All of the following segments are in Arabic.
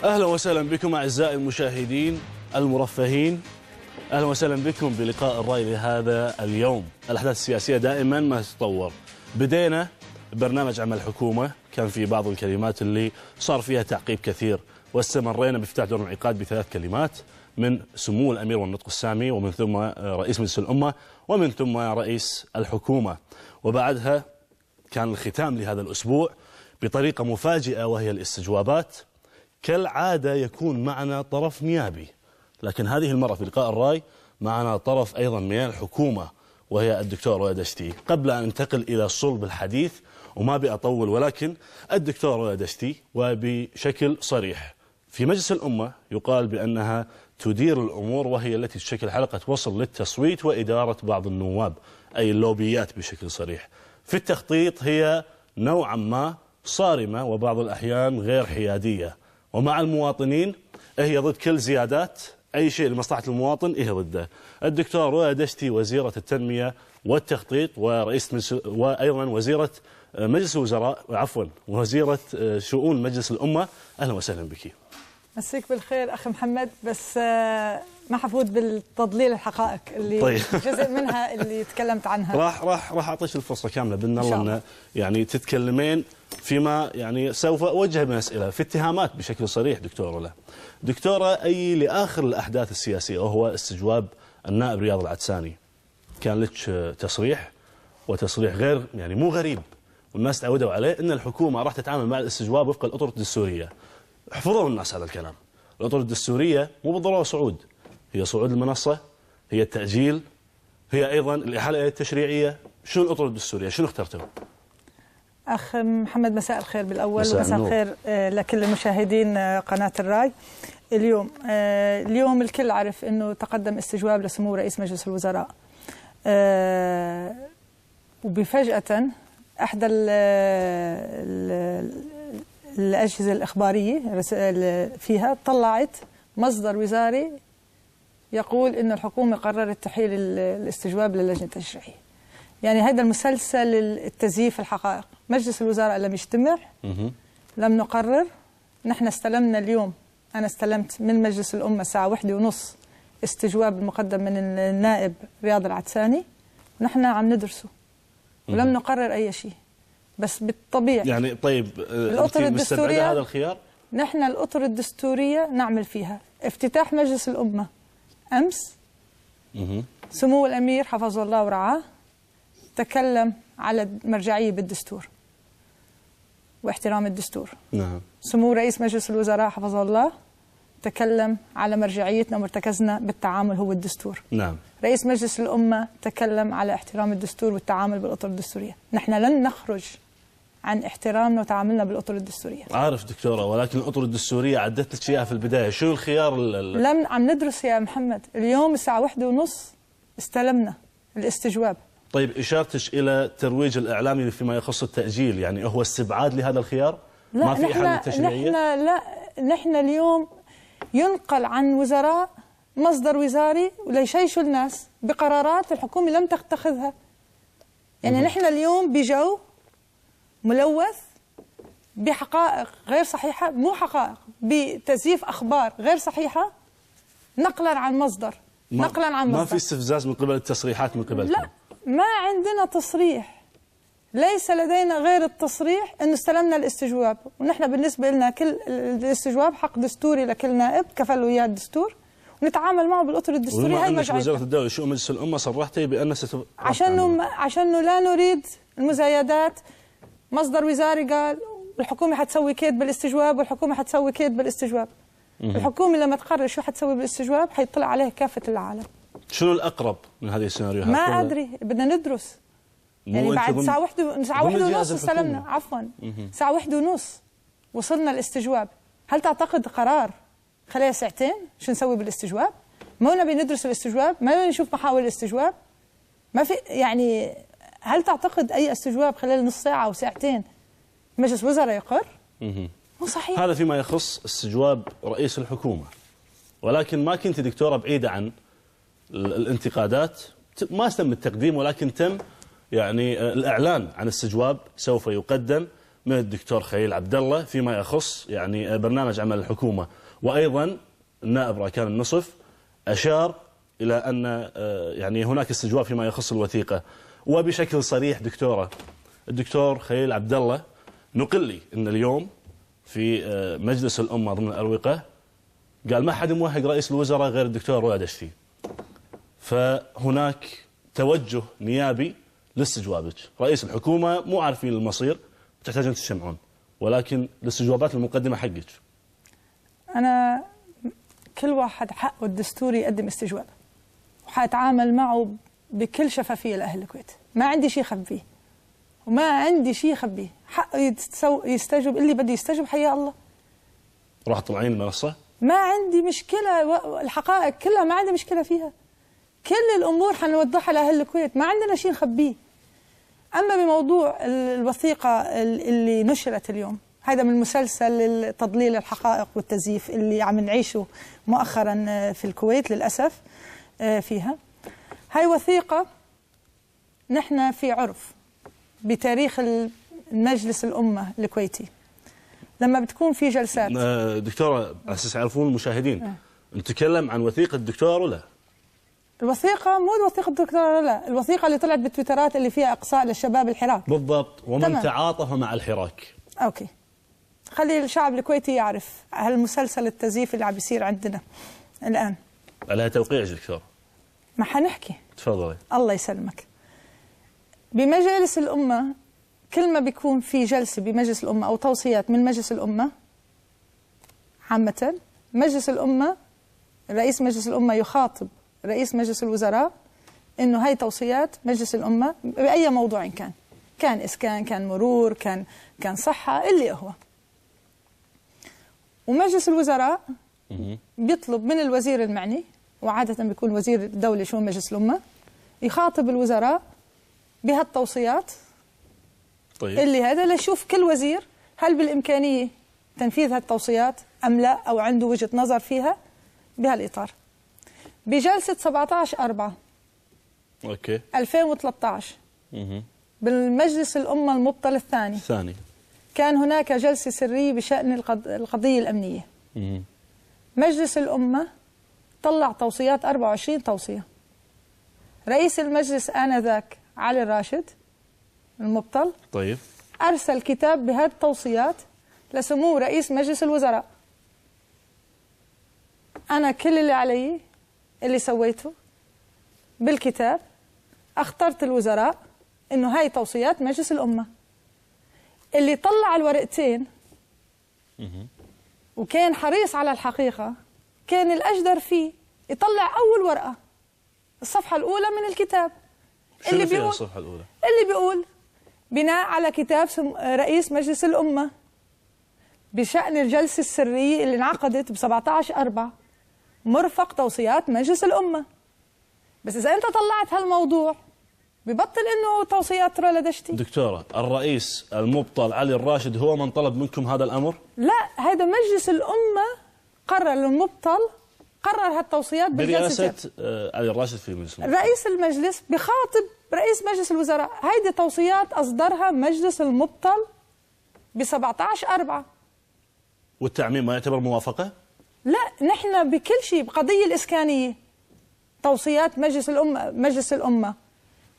أهلا وسهلا بكم أعزائي المشاهدين المرفهين. أهلا وسهلا بكم بلقاء الرأي لهذا اليوم. الأحداث السياسية دائما ما تتطور. بدينا برنامج عمل الحكومة، كان في بعض الكلمات اللي صار فيها تعقيب كثير، واستمرينا بافتتاح دور الانعقاد بثلاث كلمات من سمو الأمير والنطق السامي، ومن ثم رئيس مجلس الأمة، ومن ثم رئيس الحكومة. وبعدها كان الختام لهذا الأسبوع بطريقة مفاجئة، وهي الاستجوابات. كالعادة يكون معنا طرف نيابي، لكن هذه المرة في لقاء الرأي معنا طرف أيضا من الحكومة، وهي الدكتور رؤيا دشتي. قبل أن ننتقل إلى صلب الحديث، وما بأطول، ولكن الدكتور رؤيا دشتي وبشكل صريح في مجلس الأمة يقال بأنها تدير الأمور، وهي التي تشكل حلقة وصل للتصويت وإدارة بعض النواب، أي اللوبيات بشكل صريح. في التخطيط هي نوعا ما صارمة، وبعض الأحيان غير حيادية، ومع المواطنين هي ضد كل زيادات، أي شيء لمصلحة المواطن هي ضده. الدكتور رؤيا دشتي وزيرة التنمية والتخطيط وأيضا وزيرة مجلس الوزراء، عفوا وزيرة شؤون مجلس الأمة. أهلا وسهلا بك. مسيك بالخير أخي محمد، بس ما حفوت بالتضليل الحقائق اللي طيب. جزء منها اللي تكلمت عنها. راح أعطيك الفرصة كاملة بإذن الله أن يعني تتكلمين فيما يعني سوف أوجه من أسئلة في اتهامات بشكل صريح. دكتورة أي لآخر الأحداث السياسية، وهو استجواب النائب رياض العدساني، كان لك تصريح، وتصريح غير يعني مو غريب، والناس تعودوا عليه، أن الحكومة راح تتعامل مع الاستجواب وفق الأطر الدستورية. احفظوا الناس هذا الكلام. الأطر الدستورية مو بالضرورة صعود، هي صعود المنصة، هي التأجيل، هي أيضا الإحالة التشريعية. شنو الأطر الدستورية؟ شنو اخترتوا؟ أخ محمد مساء الخير بالأول، ومساء الخير لكل المشاهدين قناة الرأي. اليوم الكل عرف أنه تقدم استجواب لسمو رئيس مجلس الوزراء، وبفجأة أحدى الأجهزة الإخبارية فيها طلعت مصدر وزاري يقول أن الحكومة قررت تحيل الاستجواب للجنة التشريعية. يعني هذا المسلسل التزييف الحقائق. مجلس الوزراء لم يجتمع، لم نقرر. نحن استلمنا اليوم، أنا استلمت من مجلس الأمة الساعة 1:30 استجواب المقدم من النائب رياض العدساني، ونحن عم ندرسه ولم نقرر أي شيء. بس بالطبيعي يعني طيب الأطر الدستورية هذا الخيار، نحن الأطر الدستورية نعمل فيها. افتتاح مجلس الأمة أمس، سمو الأمير حفظه الله ورعاه تكلم على مرجعية بالدستور واحترام الدستور. نعم. سمو رئيس مجلس الوزراء حفظه الله تكلم على مرجعيتنا ومرتكزنا بالتعامل هو الدستور. نعم. رئيس مجلس الأمة تكلم على احترام الدستور والتعامل بالأطر الدستورية. نحن لن نخرج عن احترامنا وتعاملنا بالأطر الدستورية. عارف دكتورة، ولكن الأطر الدستورية عدت لك إياها في البداية. شو الخيار لم عم ندرس يا محمد. اليوم الساعة 1:30 استلمنا الاستجواب. طيب إشارتش إلى ترويج الإعلامي فيما يخص التأجيل، يعني هو استبعاد لهذا الخيار؟ لا، ما في إحالة تشريعية؟ نحن اليوم ينقل عن وزراء مصدر وزاري وليشيشوا الناس بقرارات الحكومة لم تتخذها. يعني نحن اليوم بجو ملوث بحقائق غير صحيحة، مو حقائق، بتزييف أخبار غير صحيحة، نقلا عن مصدر، نقلا عن مصدر. ما في استفزاز من قبل التصريحات من قبلكم؟ لا، ما عندنا تصريح، ليس لدينا غير التصريح أن استلمنا الاستجواب. ونحن بالنسبة لنا كل الاستجواب حق دستوري لكل نائب كفل وياه الدستور، ونتعامل معه بالأطر الدستورية. هاي مرجعيتنا. وزارة الدولة شؤون مجلس الأمة صرحتي بأن عشان لا نريد المزايدات. مصدر وزاري قال الحكومة حتسوي كيد بالاستجواب، والحكومة حتسوي كيد بالاستجواب. الحكومة لما تقرر شو حتسوي بالاستجواب حيطلع عليه كافة العالم. شنو الأقرب من هذه السيناريوهات؟ ما أدري، بدنا ندرس. يعني بعد ساعة 1:30 استلمنا، عفوا ساعة 1:30 وصلنا الاستجواب. هل تعتقد قرار خلال ساعتين شو نسوي بالاستجواب؟ ما نبي ندرس الاستجواب؟ ما نبي نشوف محاور الاستجواب؟ ما في يعني. هل تعتقد أي استجواب خلال نص ساعة أو ساعتين مجلس وزراء يقر؟ مو صحيح. هذا فيما يخص استجواب رئيس الحكومة، ولكن ما كنت دكتورة بعيدة عن الانتقادات. ما تم التقديم، ولكن تم يعني الإعلان عن استجواب سوف يقدم من الدكتور خليل عبد الله فيما يخص يعني برنامج عمل الحكومة، وأيضا النائب راكان النصف أشار إلى أن يعني هناك استجواب فيما يخص الوثيقة. وبشكل صريح دكتورة، الدكتور خليل عبد الله نقل لي أن اليوم في مجلس الأمة ضمن الأروقة قال ما حد موهق رئيس الوزراء غير الدكتور رواد دشتي. فهناك توجه نيابي لاستجوابك. رئيس الحكومة مو عارفين المصير، تحتاجون تجتمعون، ولكن الاستجوابات المقدمة حقك. أنا كل واحد حقه الدستوري يقدم استجواب، وحاتعامل معه بكل شفافية لأهل الكويت. ما عندي شيء خبيه، وما عندي شيء خبيه. حقه يستجوب اللي بده يستجوب، حيا الله. راح تطلعين المنصة؟ ما عندي مشكلة، الحقائق كلها ما عندي مشكلة فيها. كل الأمور حنوضحها لأهل الكويت، ما عندنا شيء نخبيه. أما بموضوع الوثيقة اللي نشرت اليوم، هذا من مسلسل تضليل الحقائق والتزييف اللي عم نعيشه مؤخرا في الكويت للأسف فيها. هاي وثيقة نحن في عرف بتاريخ المجلس الأمة الكويتي لما بتكون في جلسات. دكتورة على أساس يعرفون المشاهدين، نتكلم عن وثيقة الدكتور ولا؟ الوثيقة مو الوثيقة الدكتورة، لا، الوثيقة اللي طلعت بالتويترات اللي فيها إقصاء للشباب الحراك. بالضبط، ومن تمام. تعاطف مع الحراك. أوكي، خلي الشعب الكويتي يعرف هالمسلسل التزييف اللي عم بيصير عندنا الآن. عليها توقيع دكتور. ما حنحكي. تفضلي. الله يسلمك. بمجلس الأمة كل ما بيكون في جلسة بمجلس الأمة أو توصيات من مجلس الأمة عامة، مجلس الأمة رئيس مجلس الأمة يخاطب رئيس مجلس الوزراء إنه هاي توصيات مجلس الأمة بأي موضوع كان إسكان، كان مرور، كان صحة، اللي هو. ومجلس الوزراء بيطلب من الوزير المعني، وعادة بيكون وزير الدولة شؤون مجلس الأمة، يخاطب الوزراء بهالتوصيات. طيب. اللي هذا ليشوف كل وزير هل بالإمكانية تنفيذ هالتوصيات أم لا، أو عنده وجهة نظر فيها بهالإطار. بجلسة 17/4 أوكي 2013 بالمجلس الأمة المبطل الثاني كان هناك جلسة سرية بشأن القضية الأمنية. مجلس الأمة طلع توصيات، 24 توصية. رئيس المجلس آنذاك علي الراشد المبطل طيب أرسل كتاب بهذه التوصيات لسمو رئيس مجلس الوزراء. أنا كل اللي علي اللي سويته بالكتاب، اخترت الوزراء إنه هاي توصيات مجلس الأمة. اللي طلع الورقتين وكان حريص على الحقيقة كان الأجدر فيه يطلع أول ورقة، الصفحة الأولى من الكتاب. اللي بيقول الصفحة الأولى اللي بيقول بناء على كتاب رئيس مجلس الأمة بشأن الجلسة السرية اللي انعقدت ب17/4 مرفق توصيات مجلس الأمة. بس إذا أنت طلعت هالموضوع ببطل إنه توصيات رواد دشتي. دكتورة، الرئيس المبطل علي الراشد هو من طلب منكم هذا الأمر؟ لا، هذا مجلس الأمة قرر، المبطل قرر هالتوصيات برئاسة علي الراشد في مجلس المبطل. رئيس المجلس بخاطب رئيس مجلس الوزراء. هيدي توصيات أصدرها مجلس المبطل ب17/4. والتعميم ما يعتبر موافقة؟ لا، نحن بكل شيء، بقضية الإسكانية توصيات مجلس الأمة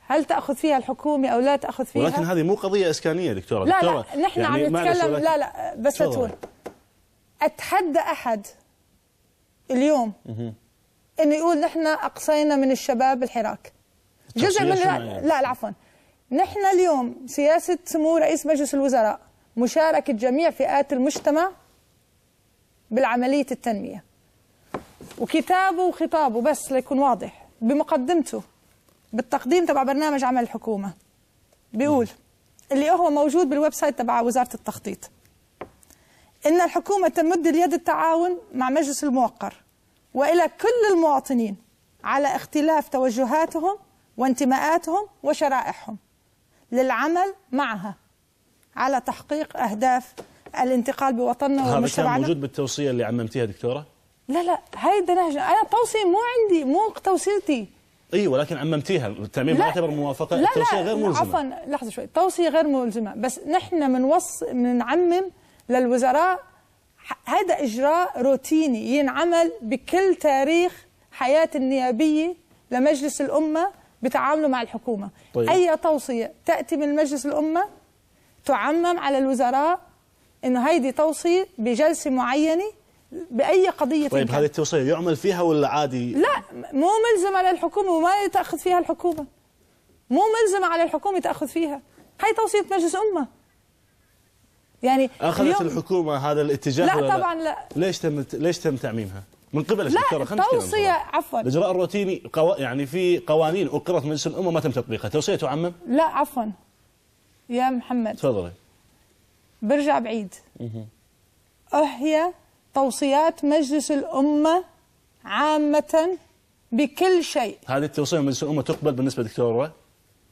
هل تأخذ فيها الحكومة أو لا تأخذ فيها؟ ولكن هذه مو قضية إسكانية دكتورة. لا نحن يعني عم نتكلم، لا بس تقول أتحدى أحد اليوم إنه يقول نحن أقصينا من الشباب الحراك جزء من لا عفوا. نحن اليوم سياسة سمو رئيس مجلس الوزراء مشاركة جميع فئات المجتمع بالعملية التنمية. وكتابه وخطابه بس ليكون واضح بمقدمته بالتقديم تبع برنامج عمل الحكومة بيقول اللي هو موجود بالويب سايت تبع وزارة التخطيط إن الحكومة تمد اليد التعاون مع مجلس الموقر وإلى كل المواطنين على اختلاف توجهاتهم وانتماءاتهم وشرائحهم للعمل معها على تحقيق أهداف الانتقال بوطننا ومجتمعنا. هذا كان موجود بالتوصية اللي عممتيها دكتورة؟ لا هيدا نهج. أنا توصية مو عندي، مو توصيتي، ايوه ولكن عممتيها، التعميم ما يعتبر موافقه، لا التوصيه غير ملزمه. عفوا لحظه شوي، التوصيه غير ملزمه، بس نحن بنعمم للوزراء. هذا اجراء روتيني ينعمل بكل تاريخ حياه النيابيه لمجلس الامه بتعامله مع الحكومه. طيب. اي توصيه تاتي من مجلس الامه تعمم على الوزراء انه هيدي توصيه بجلسه معينه باي قضيه. طيب هذه التوصيه يعمل فيها ولا عادي؟ لا، مو ملزمه للحكومه وما تاخذ فيها الحكومه. مو ملزمه على الحكومه تاخذ فيها، هي توصيه مجلس امه. يعني اخذت الحكومه هذا الاتجاه؟ لا طبعا لا. ليش تم تعميمها من قبل دكتوره؟ لا توصيه، عفوا، الاجراء الروتيني يعني في قوانين اقرت مجلس الامه ما تم تطبيقها، توصيه تعمم؟ لا عفوا يا محمد، تفضلي. برجع بعيد. هي توصيات مجلس الامه عامه بكل شيء. هذه التوصيه من مجلس الامه تقبل بالنسبه لدكتوره؟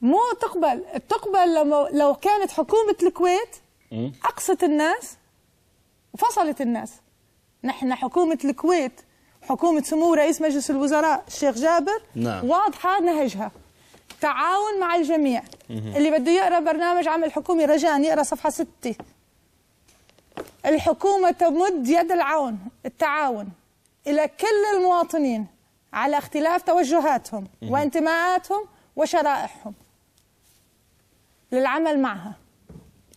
مو تقبل لو كانت حكومه الكويت اقصت الناس وفصلت الناس. نحن حكومه الكويت، حكومه سمو رئيس مجلس الوزراء الشيخ جابر، نعم، واضحه نهجها تعاون مع الجميع. اللي بده يقرا برنامج عمل حكومي رجاء يقرا صفحه 6. الحكومه تمد يد العون، التعاون الى كل المواطنين على اختلاف توجهاتهم وانتماءاتهم وشرائحهم للعمل معها.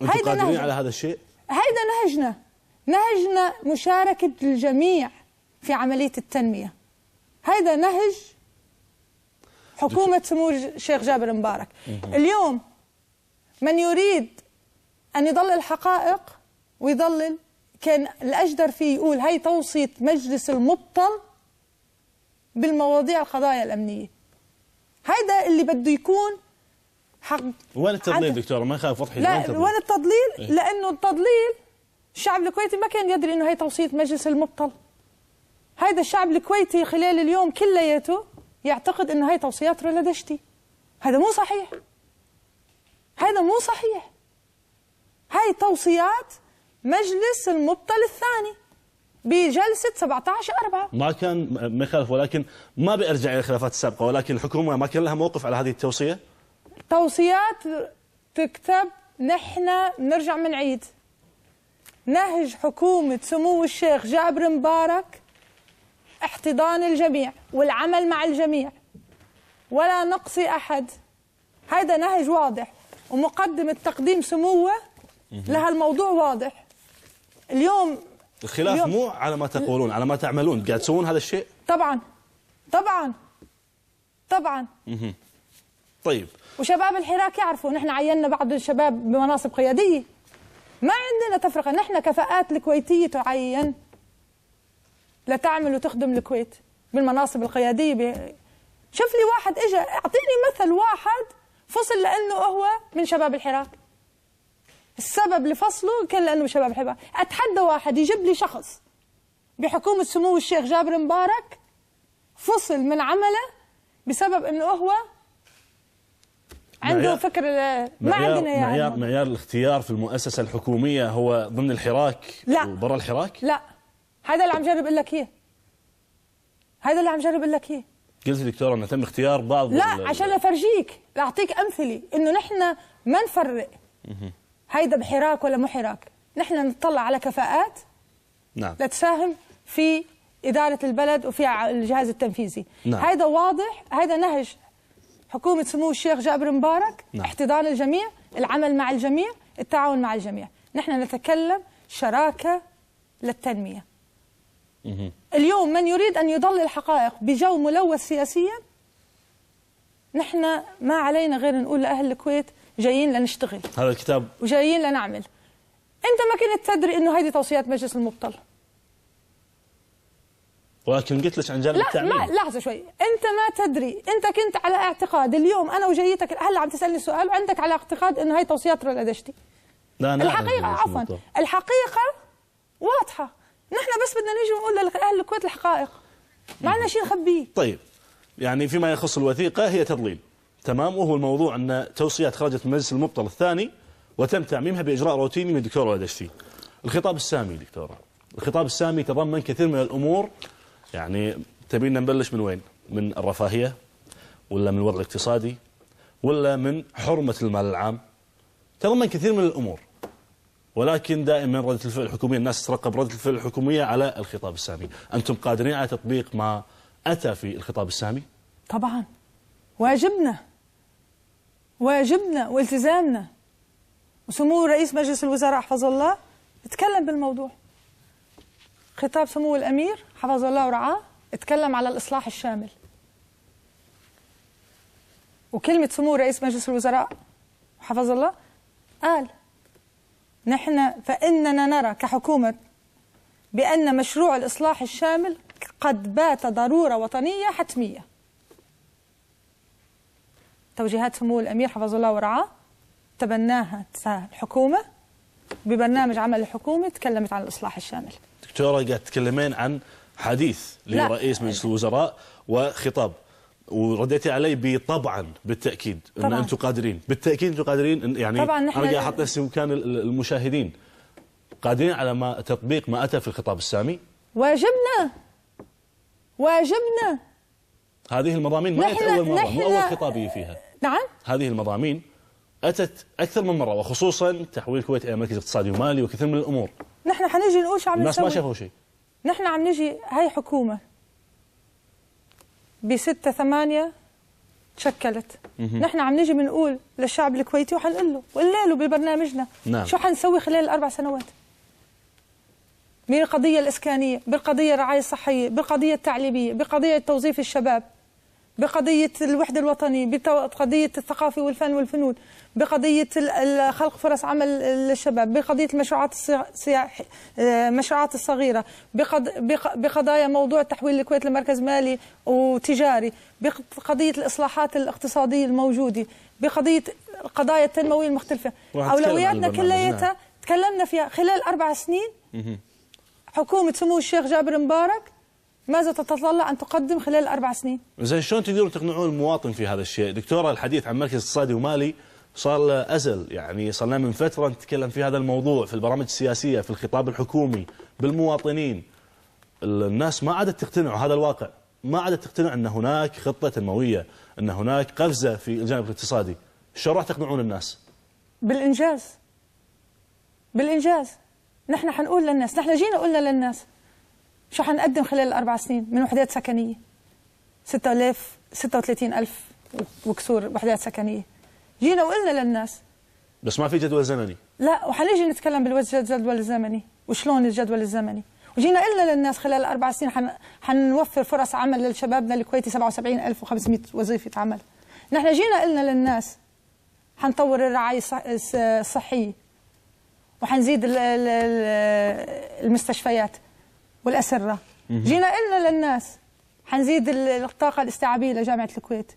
انتم قادرين على هذا الشيء؟ هيدا نهجنا مشاركة الجميع في عملية التنمية. هيدا نهج حكومة سمو الشيخ جابر مبارك. اليوم من يريد أن يضلل الحقائق ويضلل، كان الأجدر فيه يقول هي توصية مجلس المبطل بالمواضيع القضايا الأمنية. هيدا اللي بده يكون حق. وين التضليل دكتورة؟ ما يخالف وضحي. لا وين التضليل؟ لأنه التضليل الشعب الكويتي ما كان يدري إنه هي توصية مجلس المبطل. هيدا الشعب الكويتي خلال اليوم كلياته يعتقد إنه هي توصيات رولا دشتي. هذا مو صحيح. هذا مو صحيح. هاي توصيات مجلس المبطل الثاني بجلسة 17/4. ما كان ما يخالف، ولكن ما بيرجع إلى الخلافات السابقة، ولكن الحكومة ما كان لها موقف على هذه التوصية. توصيات تكتب، نحن نرجع من عيد نهج حكومة سمو الشيخ جابر مبارك احتضان الجميع والعمل مع الجميع ولا نقصي أحد. هذا نهج واضح، ومقدمة تقديم سموه لها الموضوع واضح. اليوم الخلاف مو على ما تقولون، على ما تعملون. قاعد تسوون هذا الشيء؟ طبعا طبعا طبعا. طيب، وشباب الحراك يعرفوا نحن عيننا بعض الشباب بمناصب قيادية. ما عندنا تفرقة، نحن كفاءات الكويتية تعين لتعمل وتخدم الكويت بالمناصب القيادية. شوف لي واحد اجى، اعطيني مثل واحد فصل لأنه هو من شباب الحراك. السبب لفصله كان لأنه شباب الحراك. أتحدى واحد يجيب لي شخص بحكومة سمو الشيخ جابر مبارك فصل من عمله بسبب أنه هو عنده فكر. ما عندنا يعني معيار الاختيار في المؤسسة الحكومية هو ضمن الحراك وبرا الحراك؟ لا، هذا اللي عم جرب اقول لك اياه. هذا اللي عم جرب اقول لك اياه. قلت دكتور انه تم اختيار بعض. لا، عشان افرجيك، لاعطيك امثله انه نحن ما نفرق هيدا بحراك ولا مو حراك. نحن نطلع على كفاءات نعم لتساهم في إدارة البلد وفي الجهاز التنفيذي. نعم. هيدا واضح، هيدا نهج حكومة سمو الشيخ جابر مبارك. نعم. احتضان الجميع، العمل مع الجميع، التعاون مع الجميع. نحن نتكلم شراكة للتنمية. اليوم من يريد أن يضلل الحقائق بجو ملوث سياسيا، نحن ما علينا غير نقول لأهل الكويت جايين لنشتغل. هذا الكتاب وجايين لنعمل. أنت ما كنت تدري إنه هذه توصيات مجلس المبطل، ولكن قلت لك عن جانب التعميم. لا لحظة شوي، أنت ما تدري. أنت كنت على اعتقاد اليوم أنا وجيتك هلا عم تسألني سؤال وعندك على اعتقاد إنه هاي توصيات رولا دشتي. لا الحقيقة عفوا الحقيقة واضحة. نحن بس بدنا نيجي ونقول لأهل الكويت الحقائق، ما عندنا شيء نخبيه. طيب، يعني فيما يخص الوثيقة هي تضليل، تمام، وهو الموضوع أن توصيات خرجت من مجلس المبطل الثاني وتم تعميمها بإجراء روتيني من الدكتور رولا دشتي. الخطاب السامي دكتورة، الخطاب السامي تضمن كثير من الأمور. يعني تبينا نبلش من وين؟ من الرفاهية ولا من الوضع الاقتصادي ولا من حرمة المال العام؟ تضمن كثير من الأمور، ولكن دائما ردة الفعل الحكومية، الناس تترقب ردة الفعل الحكومية على الخطاب السامي. أنتم قادرين على تطبيق ما أتى في الخطاب السامي؟ طبعا، واجبنا والتزامنا. وسمو رئيس مجلس الوزراء حفظه الله اتكلم بالموضوع. خطاب سمو الأمير حفظه الله ورعاه اتكلم على الإصلاح الشامل. وكلمة سمو رئيس مجلس الوزراء حفظه الله قال: فإننا نرى كحكومة بأن مشروع الإصلاح الشامل قد بات ضرورة وطنية حتمية. توجيهات سمو الأمير حفظه الله ورعاه تبناها الحكومة ببرنامج عمل الحكومة، تكلمت عن الإصلاح الشامل. دكتورة، قاعد تتكلمين عن حديث لرئيس مجلس الوزراء وخطاب، ورديتي علي بطبعا بالتأكيد أن أنتم قادرين، بالتأكيد أنتم قادرين. يعني طبعا أنا قاعد أحط نفسي مكان المشاهدين، قادرين على تطبيق ما أتى في الخطاب السامي. واجبنا. هذه المضامين ما أتت أول مرة، مو أول خطابي فيها. نعم، هذه المضامين أتت أكثر من مرة، وخصوصا تحويل الكويت إلى مركز اقتصادي ومالي وكثير من الأمور. نحن حنجي نقول شو عم نسوي؟ الناس ما شافوا شيء. نحن عم نجي، هاي حكومة ب6/8 تشكلت. نحن عم نجي بنقول للشعب الكويتي وحنقول له وقلنا له ببرنامجنا نعم. شو حنسوي خلال ال4 سنوات بالقضية الإسكانية، بالقضية الرعاية الصحية، بالقضية التعليمية، بقضية توظيف الشباب، بقضية الوحدة الوطنية، بقضية الثقافة والفن والفنون، بقضية خلق فرص عمل للشباب، بقضية المشروعات الصغيرة، بقضايا موضوع تحويل الكويت لمركز مالي وتجاري، بقضية الإصلاحات الاقتصادية الموجودة، بقضية القضايا التنموية المختلفة. أولوياتنا كلياتها تكلمنا فيها خلال 4 سنين. حكومة سمو الشيخ جابر مبارك ماذا تتطلع أن تقدم خلال 4 سنين؟ زين، شلون تقدرون تقنعون المواطن في هذا الشيء؟ دكتورة، الحديث عن مركز اقتصادي ومالي صار له أزل، يعني صار لنا من فترة نتكلم في هذا الموضوع في البرامج السياسية، في الخطاب الحكومي، بالمواطنين. الناس ما عادت تقتنع، هذا الواقع، ما عادت تقتنع أن هناك خطة تنموية، أن هناك قفزة في الجانب الاقتصادي. شلون راح تقنعون الناس؟ بالإنجاز. نحن حنقول للناس، نحن جينا قلنا للناس شو حنقدم خلال ال4 سنين من وحدات سكنية. 36,000 وكسور وحدات سكنية. جينا وقلنا للناس، بس ما في جدول زمني. لا، وحنيجي نتكلم بالجدول الزمني وشلون الجدول الزمني. وجينا قلنا للناس خلال 4 سنين حنوفر فرص عمل لشبابنا الكويتي، 77,500 وظيفة عمل. نحن جينا قلنا للناس حنطور الرعاية الصحية، وحنزيد المستشفيات والأسرة. جينا قلنا للناس حنزيد الطاقة الاستيعابية لجامعة الكويت.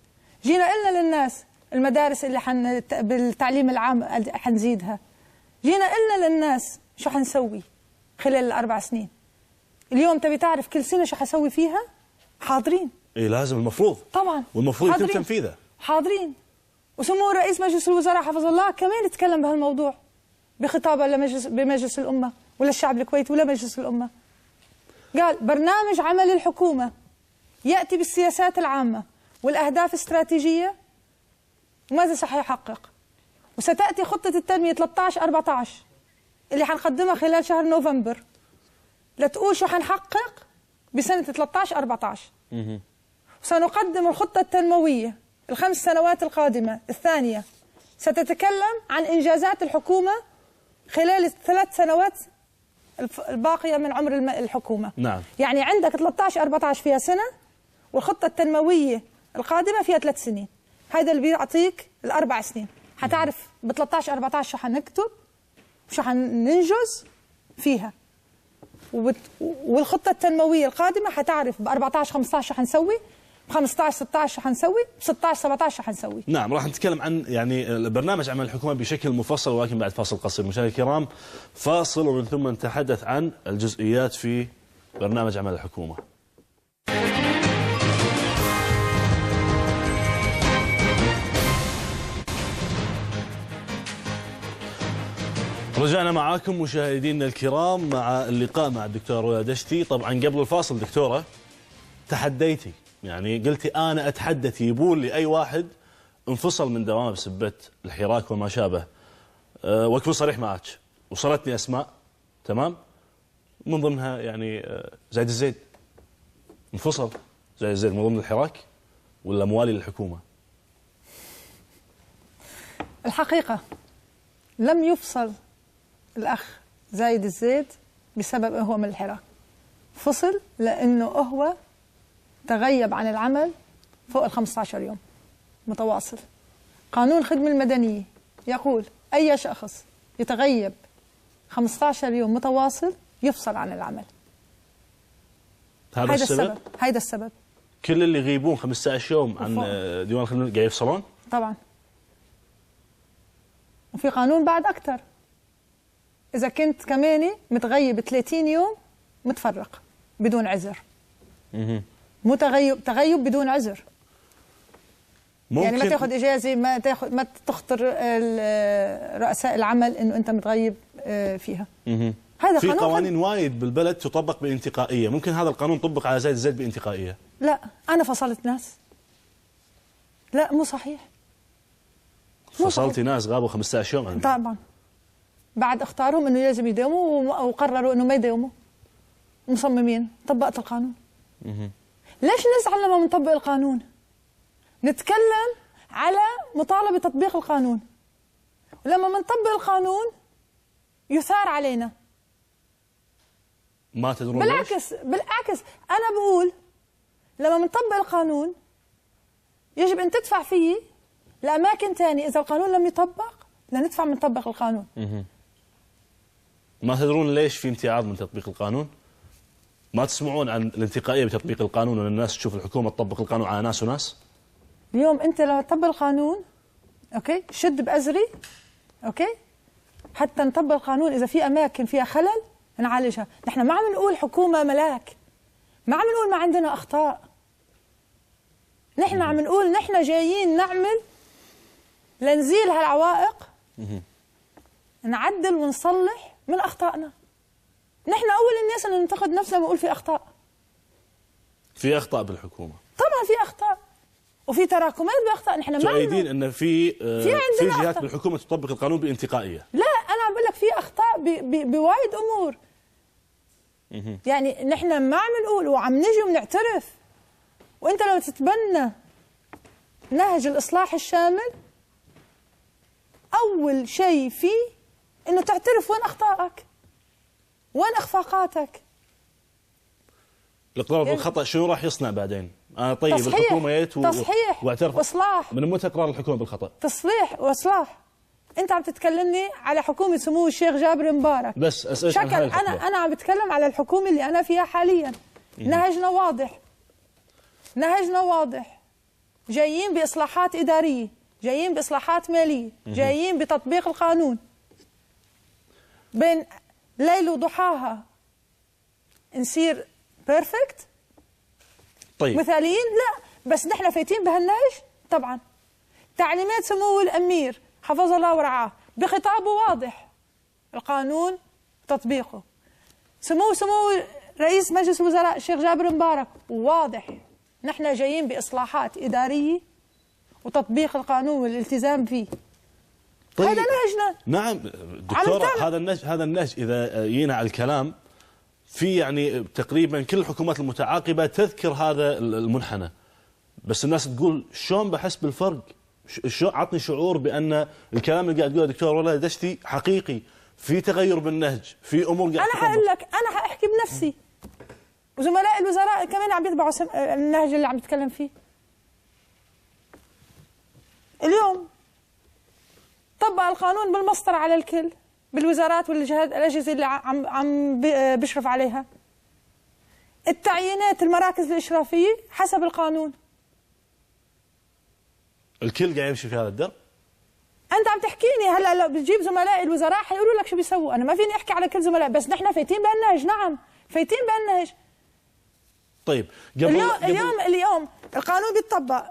جينا قلنا للناس المدارس اللي بالتعليم العام حنزيدها. جينا قلنا للناس شو حنسوي خلال ال4 سنين. اليوم تبي تعرف كل سنة شو حسوي فيها؟ حاضرين. إيه، لازم، المفروض طبعا، والمفروض يتم تنفيذه. حاضرين. وسمو رئيس مجلس الوزراء حفظه الله كمان تكلم بهالموضوع بخطابه بمجلس الأمة ولا الشعب الكويتي ولا مجلس الأمة. قال: برنامج عمل الحكومة يأتي بالسياسات العامة والأهداف الاستراتيجية وماذا سيحقق. وستأتي خطة التنمية 13-14 اللي حنقدمها خلال شهر نوفمبر لتقول شو حنحقق بسنة 13-14. وسنقدم الخطة التنموية ال5 سنوات القادمة الثانية، ستتكلم عن إنجازات الحكومة خلال ال3 سنوات الباقية من عمر الحكومة. نعم. يعني عندك 13-14 فيها سنة، والخطة التنموية القادمة فيها 3 سنين. هذا اللي بيعطيك ال4 سنين. حتعرف ب13-14 شو حنكتب وشو حننجز فيها. والخطة التنموية القادمة حتعرف ب14-15 شو حنسوي، ب15-16 شو حنسوي، ب16-17 شو حنسوي. نعم، راح نتكلم عن يعني برنامج عمل الحكومة بشكل مفصل، ولكن بعد فاصل قصير. مشاهدينا الكرام، فاصل ومن ثم نتحدث عن الجزئيات في برنامج عمل الحكومة. رجعنا معاكم مشاهدينا الكرام مع اللقاء مع الدكتورة رولا دشتي. طبعا قبل الفاصل دكتورة تحديتي يعني قلتي أنا أتحدث يبون لي أي واحد انفصل من دوامه بسبة الحراك وما شابه. وأكون صريح معك، وصلتني أسماء تمام، من ضمنها يعني زايد الزيد انفصل. زايد الزيد من ضمن الحراك ولا موالي للحكومة؟ الحقيقة لم يفصل الأخ زايد الزيد بسبب هو من الحراك، فصل لأنه هو تغيب عن العمل فوق 15 يوم متواصل. قانون الخدمة المدنية يقول أي شخص يتغيب 15 يوم متواصل يفصل عن العمل. هذا السبب؟ هذا السبب. كل اللي يغيبون 15 يوم عن ديوان الخدمة قاعد يفصلون؟ طبعا. وفي قانون بعد أكثر، إذا كنت كمان متغيب 30 يوم متفرق بدون عذر. مو تغيب بدون عذر. يعني ما تاخذ إجازة، ما تخطر رؤساء العمل إنه أنت متغيب فيها. هذا في قوانين وايد بالبلد تطبق بانتقائية، ممكن هذا القانون طبق على زايد الزيد بانتقائية؟ لا، أنا فصلت ناس. لا مو صحيح. فصلتي ناس غابوا 15 يوم؟ طبعا. بعد اختارهم انه لازم يداوموا وقرروا انه ما يداوموا. مصممين. طبقت القانون. ليش نزعل لما بنطبق القانون؟ نتكلم على مطالبة تطبيق القانون، ولما بنطبق القانون يثار علينا. ما تدرون بالعكس انا بقول لما بنطبق القانون يجب ان تدفع فيه لأماكن ثانية. إذا القانون لم يطبق لندفع من طبق القانون. ما تدرون ليش في امتعاض من تطبيق القانون؟ ما تسمعون عن الانتقائية بتطبيق القانون وأن الناس تشوف الحكومة تطبق القانون على ناس وناس؟ اليوم أنت لو تطبق القانون أوكي شد بأزري أوكي حتى نطبق القانون. إذا في أماكن فيها خلل نعالجها. نحن ما عم نقول حكومة ملاك، ما عم نقول ما عندنا أخطاء. نحن عم نقول نحن جايين نعمل لنزيل هالعوائق، نعدل ونصلح من أخطائنا. نحن أول الناس اللي ننتقد نفسنا ونقول في أخطاء. في أخطاء بالحكومة طبعا، في أخطاء وفي تراكمات بأخطاء. نحن ما تؤيدين أن في جهات بالحكومة تطبق القانون بانتقائية؟ لا، أنا عم بقول لك في أخطاء بوايد أمور. يعني نحن ما عم نقول وعم نجي ونعترف. وأنت لو تتبنى نهج الإصلاح الشامل أول شيء فيه إنه تعترف وين أخطائك، وين إخفاقاتك. الإقرار بالخطأ شنو راح يصنع بعدين؟ أنا طيب الحكومة جت تصحيح واعترف وإصلاح. من متى إقرار الحكومة بالخطأ؟ تصليح وإصلاح. أنت عم تتكلمني على حكومة سمو الشيخ جابر مبارك. بس أسألك عن شكل أنا عم بتكلم على الحكومة اللي أنا فيها حاليا. نهجنا واضح، نهجنا واضح. جايين بإصلاحات إدارية، جايين بإصلاحات مالية، جايين بتطبيق القانون. بين ليل وضحاها نصير بيرفكت طيب مثاليين؟ لا، بس نحن فايتين بهالنهج. طبعا تعليمات سمو الأمير حفظه الله ورعاه بخطابه واضح، القانون تطبيقه. سمو رئيس مجلس الوزراء الشيخ جابر مبارك واضح. نحن جايين بإصلاحات إدارية وتطبيق القانون والالتزام فيه. طيب. هذا نهجنا. نعم دكتورة، هذا النهج إذا جينا على الكلام في يعني تقريبا كل الحكومات المتعاقبة تذكر هذا المنحنى، بس الناس تقول شلون بحس بالفرق؟ شو عطني شعور بأن الكلام اللي قاعد تقوله دكتور ولا دشتي حقيقي، في تغير بالنهج، في أمور قاعد أنا هقول لك، أنا هحكي بنفسي وزملاء الوزراء كمان عم يتبعوا النهج اللي عم بتكلم فيه. اليوم طبق القانون بالمسطرة على الكل، بالوزارات والجهات الأجهزة اللي عم بشرف عليها. التعيينات المراكز الإشرافية حسب القانون. الكل قاعد يمشي في هذا الدرب. أنت عم تحكيني هلا لو بتجيب زملاء الوزراء حيقولوا لك شو بيسووا. أنا ما فيني أحكي على كل زملاء، بس نحن فايتين بهالنهج. نعم فايتين بهالنهج. طيب اليوم القانون بيتطبق،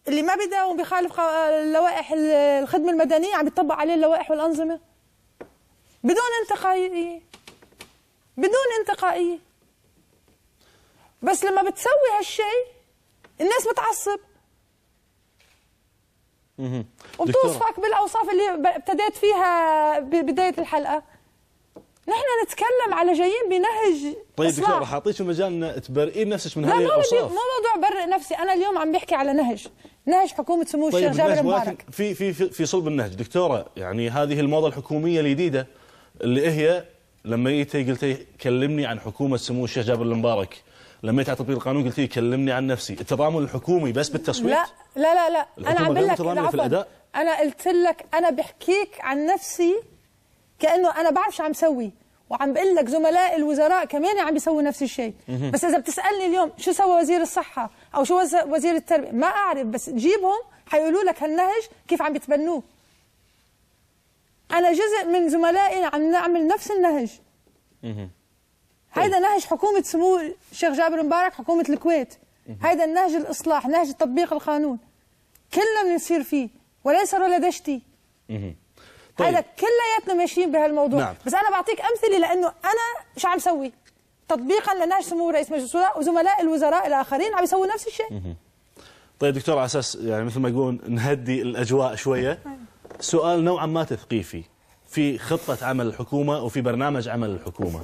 اللي ما بيداوم بيخالف لوائح الخدمة المدنية عم بيطبق عليه اللوائح والأنظمة بدون انتقائية، بدون انتقائية. بس لما بتسوي هالشيء الناس بتعصب وبتوصفك بالاوصاف اللي ابتديت فيها ببدايه الحلقه. نحن نتكلم على جايين بنهج طيب إصلاح. دكتور رح اعطيك المجال تبرئين نفسك من هذه لا الاوصاف. مو موضوع برئ نفسي، انا اليوم عم بحكي على نهج حكومه سمو الشيخ جابر مبارك. في صلب النهج دكتوره، يعني هذه الموضه الحكوميه الجديده اللي هي لما قلتي كلمني عن حكومه سمو الشيخ جابر المبارك، لما جيت على تطبيق القانون قلتي كلمني عن نفسي. التضامن الحكومي بس بالتصويت؟ لا انا عم بقول لك في الاداء. انا قلت لك انا بحكيك عن نفسي كانه انا بعرف شو عم سوي، وعم بقول لك زملاء الوزراء كمان عم بيسووا نفس الشيء. بس اذا بتسالني اليوم شو سوى وزير الصحه او شو وزير التربيه ما اعرف، بس جيبهم حيقولوا لك هالنهج كيف عم بيتبنوه. انا جزء من زملائي عم نعمل نفس النهج. هيدا نهج حكومه سمو الشيخ جابر مبارك، حكومه الكويت. هيدا النهج الاصلاح، نهج تطبيق القانون، كلنا بنصير فيه وليس رولدشتي. طيب. هذا كلياتنا ماشيين بهالموضوع. نعم. بس انا بعطيك امثله لانه انا شو عم سوي تطبيقا لنهج سمو رئيس مجلس الوزراء، وزملاء الوزراء الاخرين عم يسووا نفس الشيء. طيب دكتور، على اساس يعني مثل ما يقولون نهدي الاجواء شويه، سؤال نوعا ما تثقيفي. في خطه عمل الحكومه وفي برنامج عمل الحكومه،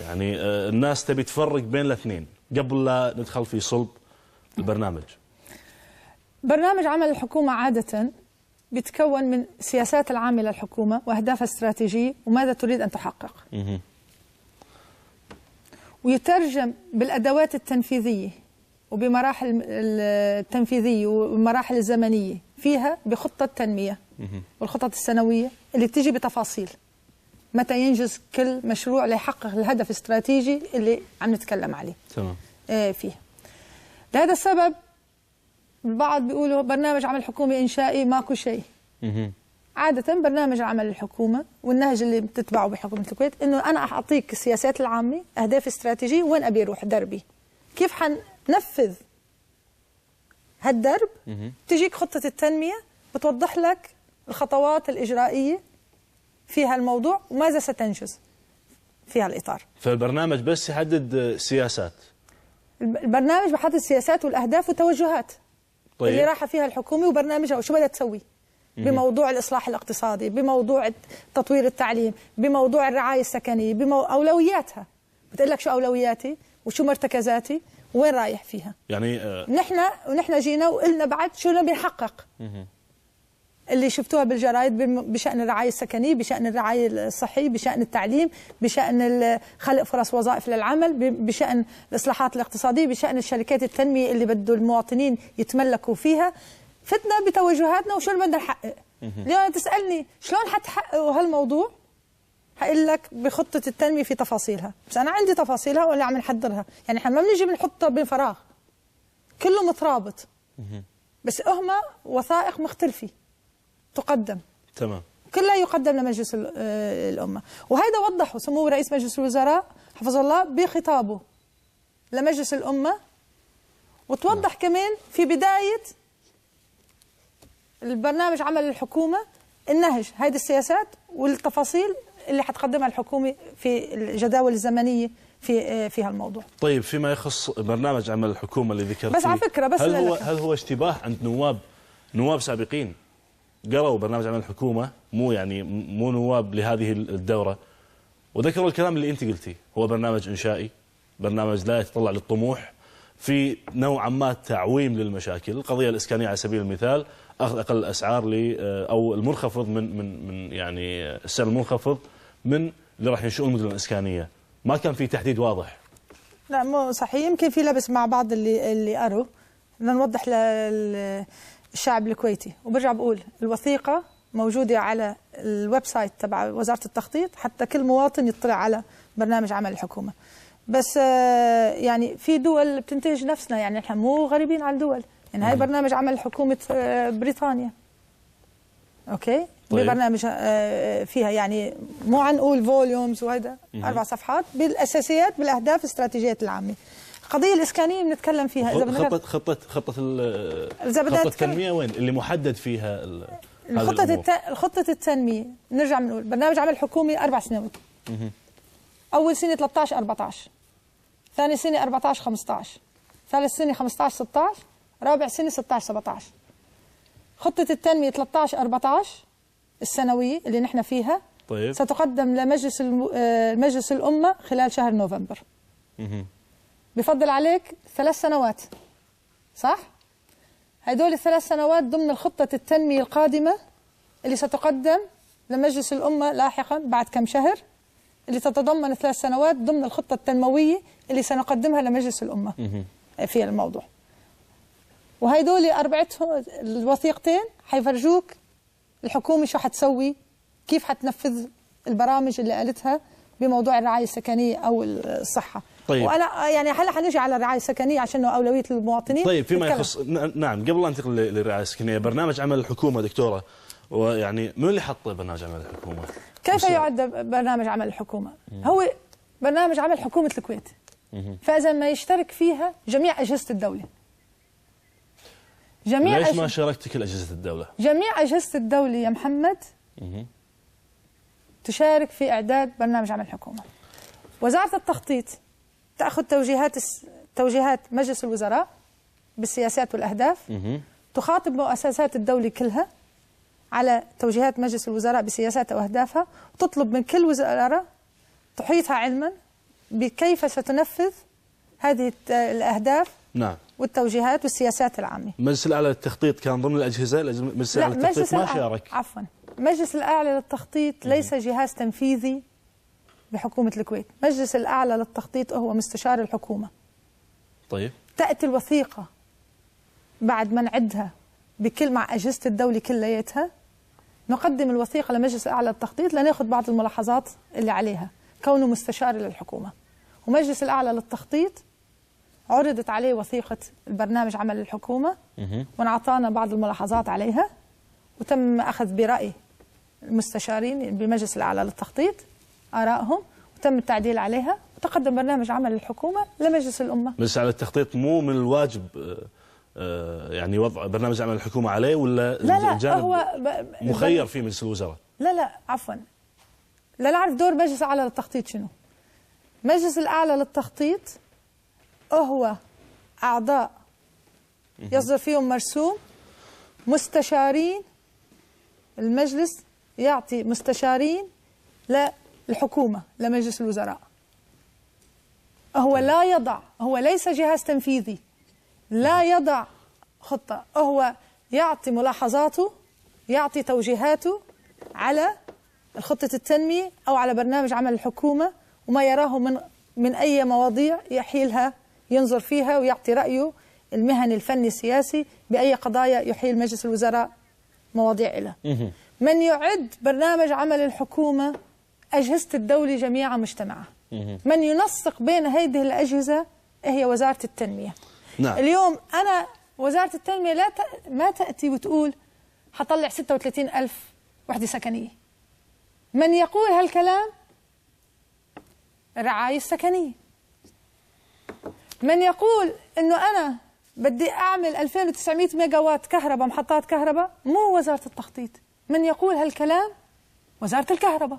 يعني الناس تبي تفرق بين الاثنين قبل لا ندخل في صلب البرنامج. برنامج عمل الحكومه عاده بيتكون من سياسات العامة للحكومة وأهدافها الاستراتيجية وماذا تريد أن تحقق، ويترجم بالأدوات التنفيذية وبمراحل التنفيذية والمراحل الزمنية فيها بخطة تنمية والخطط السنوية اللي بتيجي بتفاصيل متى ينجز كل مشروع ليحقق الهدف الاستراتيجي اللي عم نتكلم عليه. تمام. فيه. لهذا السبب البعض بيقولوا برنامج عمل حكومي إنشائي ماكو شيء. عادة برنامج عمل الحكومة والنهج اللي بتتبعه بحكومة الكويت إنه أنا أعطيك السياسات العامة، أهداف استراتيجية، وين أبي أروح دربي، كيف حننفذ هالدرب. تجيك خطة التنمية بتوضح لك الخطوات الإجرائية في هالموضوع وماذا ستنجز في هالإطار. فالبرنامج بس يحدد سياسات. البرنامج بحدد السياسات والأهداف والتوجهات. طيب. اللي راح فيها الحكومة وبرنامجها وشو بدها تسوي بموضوع الإصلاح الاقتصادي، بموضوع تطوير التعليم، بموضوع الرعاية السكنية، أولوياتها. بتقول لك شو أولوياتي وشو مرتكزاتي وين رايح فيها. يعني نحن جينا وقلنا بعد شو نبي نحقق. اللي شفتوها بالجرايد بشأن الرعاية السكنية، بشأن الرعاية الصحية، بشأن التعليم، بشأن خلق فرص وظائف للعمل، بشأن الإصلاحات الاقتصادية، بشأن الشركات التنمية اللي بده المواطنين يتملكوا فيها. فتنا بتوجهاتنا وشو اللي بدنا نحقق. اليوم تسألني شلون حتحققوا هالموضوع، هقول لك بخطة التنمية في تفاصيلها، بس أنا عندي تفاصيلها ولا عم نحضرها. يعني احنا ما بنجي بنحطها بفراغ، كله مترابط، بس هما وثائق مختلفة تقدم. تمام. كلها يقدم لمجلس الأمة، وهذا وضحه سمو رئيس مجلس الوزراء حفظه الله بخطابه لمجلس الأمة، وتوضح كمان في بداية البرنامج عمل الحكومة النهج، هذه السياسات والتفاصيل اللي حتقدمها الحكومة في الجداول الزمنية في هالموضوع. طيب فيما يخص برنامج عمل الحكومة اللي ذكرتيه، بس على فكرة بس هل هو اشتباه عند نواب سابقين قرأوا برنامج عمل الحكومة، مو نواب لهذه الدورة، وذكروا الكلام اللي أنت قلتيه، هو برنامج إنشائي، برنامج لا يتطلع للطموح، في نوعا ما تعويم للمشاكل. القضية الإسكانية على سبيل المثال، أخذ أقل الأسعار أو المنخفض من يعني السعر المنخفض من اللي راح ينشئون المدن الإسكانية، ما كان في تحديد واضح. لا مو صحيح، يمكن في لبس مع بعض اللي قروا. بدنا نوضح للشعب الكويتي، وبرجع بقول الوثيقة موجودة على الويب سايت تبع وزارة التخطيط حتى كل مواطن يطلع على برنامج عمل الحكومة. بس يعني في دول بتنتج نفسنا، يعني نحن مو غريبين على الدول. يعني هاي برنامج عمل حكومة بريطانيا، اوكي. طيب. ببرنامج فيها يعني مو عنقول فوليومز وهذا 4 صفحات بالاساسيات بالاهداف الاستراتيجية العامة. القضية الإسكانية بنتكلم فيها. إذا خطة التنمية وين اللي محدد فيها الخطة التنمية؟ نرجع بنقول برنامج عمل حكومي 4 سنوات. أول سنة 13-14، ثاني سنة 14-15، ثالث سنة 15 16، رابع سنة 16 17. خطة التنمية 13 14 السنوية اللي نحن فيها طيب. ستقدم لمجلس مجلس الأمة خلال شهر نوفمبر. بفضل عليك 3 سنوات، صح؟ هدول الثلاث سنوات ضمن الخطة التنمية القادمة اللي ستقدم لمجلس الأمة لاحقا بعد كم شهر، اللي تتضمن 3 سنوات ضمن الخطة التنموية اللي سنقدمها لمجلس الأمة في الموضوع. وهيدول أربعتهم الوثيقتين حيفرجوك الحكومة شو حتسوي، كيف حتنفذ البرامج اللي قالتها بموضوع الرعاية السكنية أو الصحة. طيب. وأنا يعني هلا حنجي على الرعاية السكنية عشان أولوية المواطنين. طيب فيما يخص نعم، قبل لا ننتقل للرعاية السكنية، برنامج عمل الحكومة دكتورة، ويعني من اللي حط برنامج عمل الحكومة؟ كيف يعد برنامج عمل الحكومة؟ هو برنامج عمل حكومة الكويت، فإذا ما يشترك فيها جميع أجهزة الدولة. ليش ما شاركت كل أجهزة الدولة؟ جميع أجهزة الدولة يا محمد تشارك في إعداد برنامج عمل الحكومة. وزارة التخطيط تأخذ توجيهات مجلس الوزراء بالسياسات والأهداف، تخاطب مؤسسات الدولة كلها على توجيهات مجلس الوزراء بسياساتها وأهدافها، وتطلب من كل وزارة تحيطها علما بكيف ستنفذ هذه الأهداف نعم والتوجيهات والسياسات العامة. المجلس الأعلى للتخطيط كان ضمن الأجهزة؟ المجلس الأعلى للتخطيط ما شارك؟ عفوا، المجلس الأعلى للتخطيط ليس جهاز تنفيذي بحكومة الكويت. المجلس الأعلى للتخطيط هو مستشار الحكومة. طيب. تأتي الوثيقة بعد ما نعدها بكل مع أجهزة الدولة كلياتها، نقدم الوثيقة لمجلس الأعلى للتخطيط لناخذ بعض الملاحظات اللي عليها كونه مستشار للحكومة. ومجلس الأعلى للتخطيط عرضت عليه وثيقة البرنامج عمل الحكومة وانعطانا بعض الملاحظات عليها، وتم أخذ برأي المستشارين بمجلس الأعلى للتخطيط آرائهم، وتم التعديل عليها، وتقدم برنامج عمل الحكومة لمجلس الأمة. مجلس الأعلى للتخطيط مو من الواجب يعني وضع برنامج عمل الحكومة عليه، ولا لا هو مخير في مجلس الوزراء؟ لا عفوا، لا نعرف دور مجلس الأعلى للتخطيط شنو. مجلس الأعلى للتخطيط هو أعضاء يصدر فيهم مرسوم مستشارين. المجلس يعطي مستشارين للحكومة لمجلس الوزراء. هو لا يضع، هو ليس جهاز تنفيذي، لا يضع خطة، هو يعطي ملاحظاته، يعطي توجيهاته على خطة التنمية أو على برنامج عمل الحكومة، وما يراه من أي مواضيع يحيلها، ينظر فيها ويعطي رأيه المهني الفني السياسي بأي قضايا يحيل مجلس الوزراء مواضيع له. من يعد برنامج عمل الحكومة أجهزة الدولة جميعا مجتمعة. من ينسق بين هذه الأجهزة هي وزارة التنمية. نعم. اليوم أنا وزارة التنمية ما تأتي وتقول حطلع 36,000 وحدة سكنية. من يقول هالكلام الرعاية السكنية. من يقول إنه أنا بدي أعمل 2900 ميجا وات كهرباء، محطات كهرباء، مو وزارة التخطيط. من يقول هالكلام وزارة الكهرباء.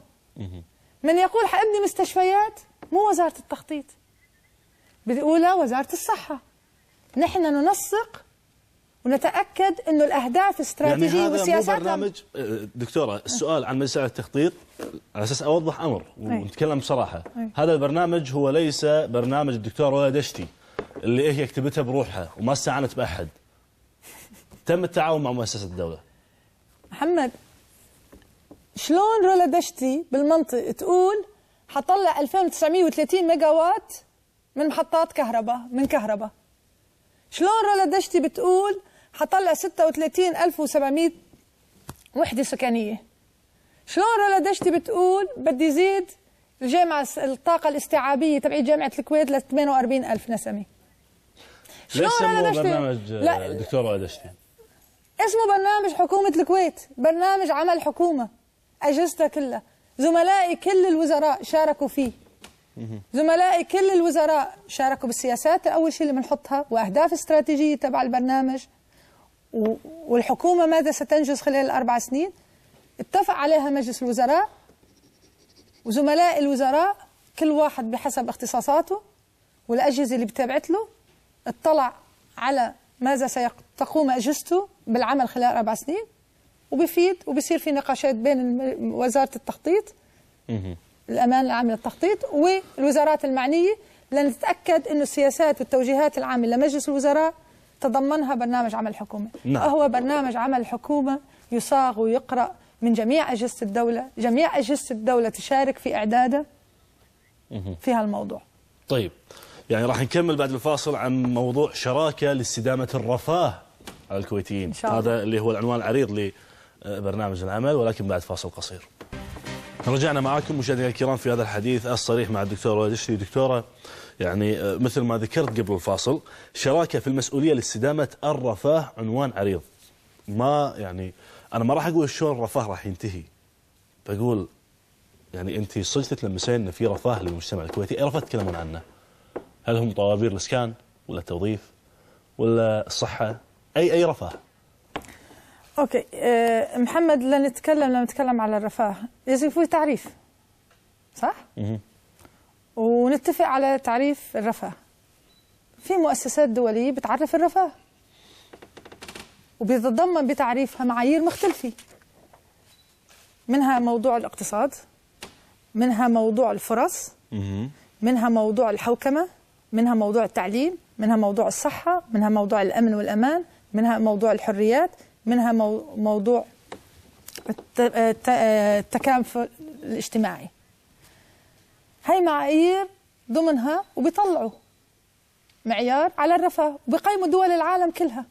من يقول حأبني مستشفيات، مو وزارة التخطيط، بتقولها وزارة الصحة. نحن ننسق ونتأكد إنه الأهداف الاستراتيجية يعني والسياسات. مو برنامج دكتورة، السؤال عن مجلس التخطيط على أساس أوضح أمر ونتكلم بصراحة. هذا البرنامج هو ليس برنامج الدكتور رولا دشتي اللي هي كتبتها بروحها وما استعانت بأحد. تم التعاون مع مؤسسة الدولة. محمد، شلون رولا دشتي بالمنطق تقول حطلع 2930 ميجا وات من محطات كهرباء من كهرباء؟ شلون رولا دشتي بتقول حطلع 36,700 وحدة سكنية؟ شلون رولا دشتي بتقول بدي زيد الجامعة الطاقة الاستيعابية تبعي جامعة الكويت ل 48,000 نسمة؟ ليش سموه برنامج دكتور رولا دشتي؟ اسمه برنامج حكومة الكويت، برنامج عمل حكومة، أجهزتها كلها. زملائي كل الوزراء شاركوا فيه. زملائي كل الوزراء شاركوا بالسياسات أول شيء اللي بنحطها وأهداف استراتيجية تبع البرنامج، والحكومة ماذا ستنجز خلال ال4 سنين اتفق عليها مجلس الوزراء، وزملاء الوزراء كل واحد بحسب اختصاصاته والأجهزة اللي بتابعت له اطلع على ماذا ستقوم أجهزته بالعمل خلال 4 سنين، وبيفيد وبيصير في نقاشات بين وزارة التخطيط الأمان العام للتخطيط والوزارات المعنية لنتأكد أن السياسات والتوجيهات العامة لمجلس الوزراء تضمنها برنامج عمل الحكومة. وهو برنامج عمل الحكومة يصاغ ويقرأ من جميع أجهزة الدولة، جميع أجهزة الدولة تشارك في إعداده في هالموضوع. طيب، يعني راح نكمل بعد الفاصل عن موضوع شراكة لاستدامة الرفاه على الكويتيين، هذا اللي هو العنوان العريض لبرنامج العمل، ولكن بعد فاصل قصير. رجعنا معكم مشاهدينا الكرام في هذا الحديث الصريح مع الدكتورة وليد الشري. دكتورة، يعني مثل ما ذكرت قبل الفاصل، شراكة في المسؤولية لاستدامة الرفاه عنوان عريض. ما يعني أنا ما راح أقول شلون الرفاه راح ينتهي، بقول يعني أنت صدق تلمسين أن في رفاه للمجتمع الكويتي، أي رفاه تتكلمون عنه؟ هل هم طوابير الإسكان ولا التوظيف ولا الصحة؟ أي رفاه؟ اوكي محمد، لما نتكلم على الرفاه لازم يكون تعريف، صح؟ ونتفق على تعريف الرفاه. في مؤسسات دولية بتعرف الرفاه وبيتضمن بتعريفها معايير مختلفة، منها موضوع الاقتصاد، منها موضوع الفرص، منها موضوع الحوكمة، منها موضوع التعليم، منها موضوع الصحة، منها موضوع الأمن والأمان، منها موضوع الحريات، منها موضوع التكافل الاجتماعي. هاي معايير ضمنها وبيطلعوا معيار على الرفاه وبيقيموا دول العالم كلها.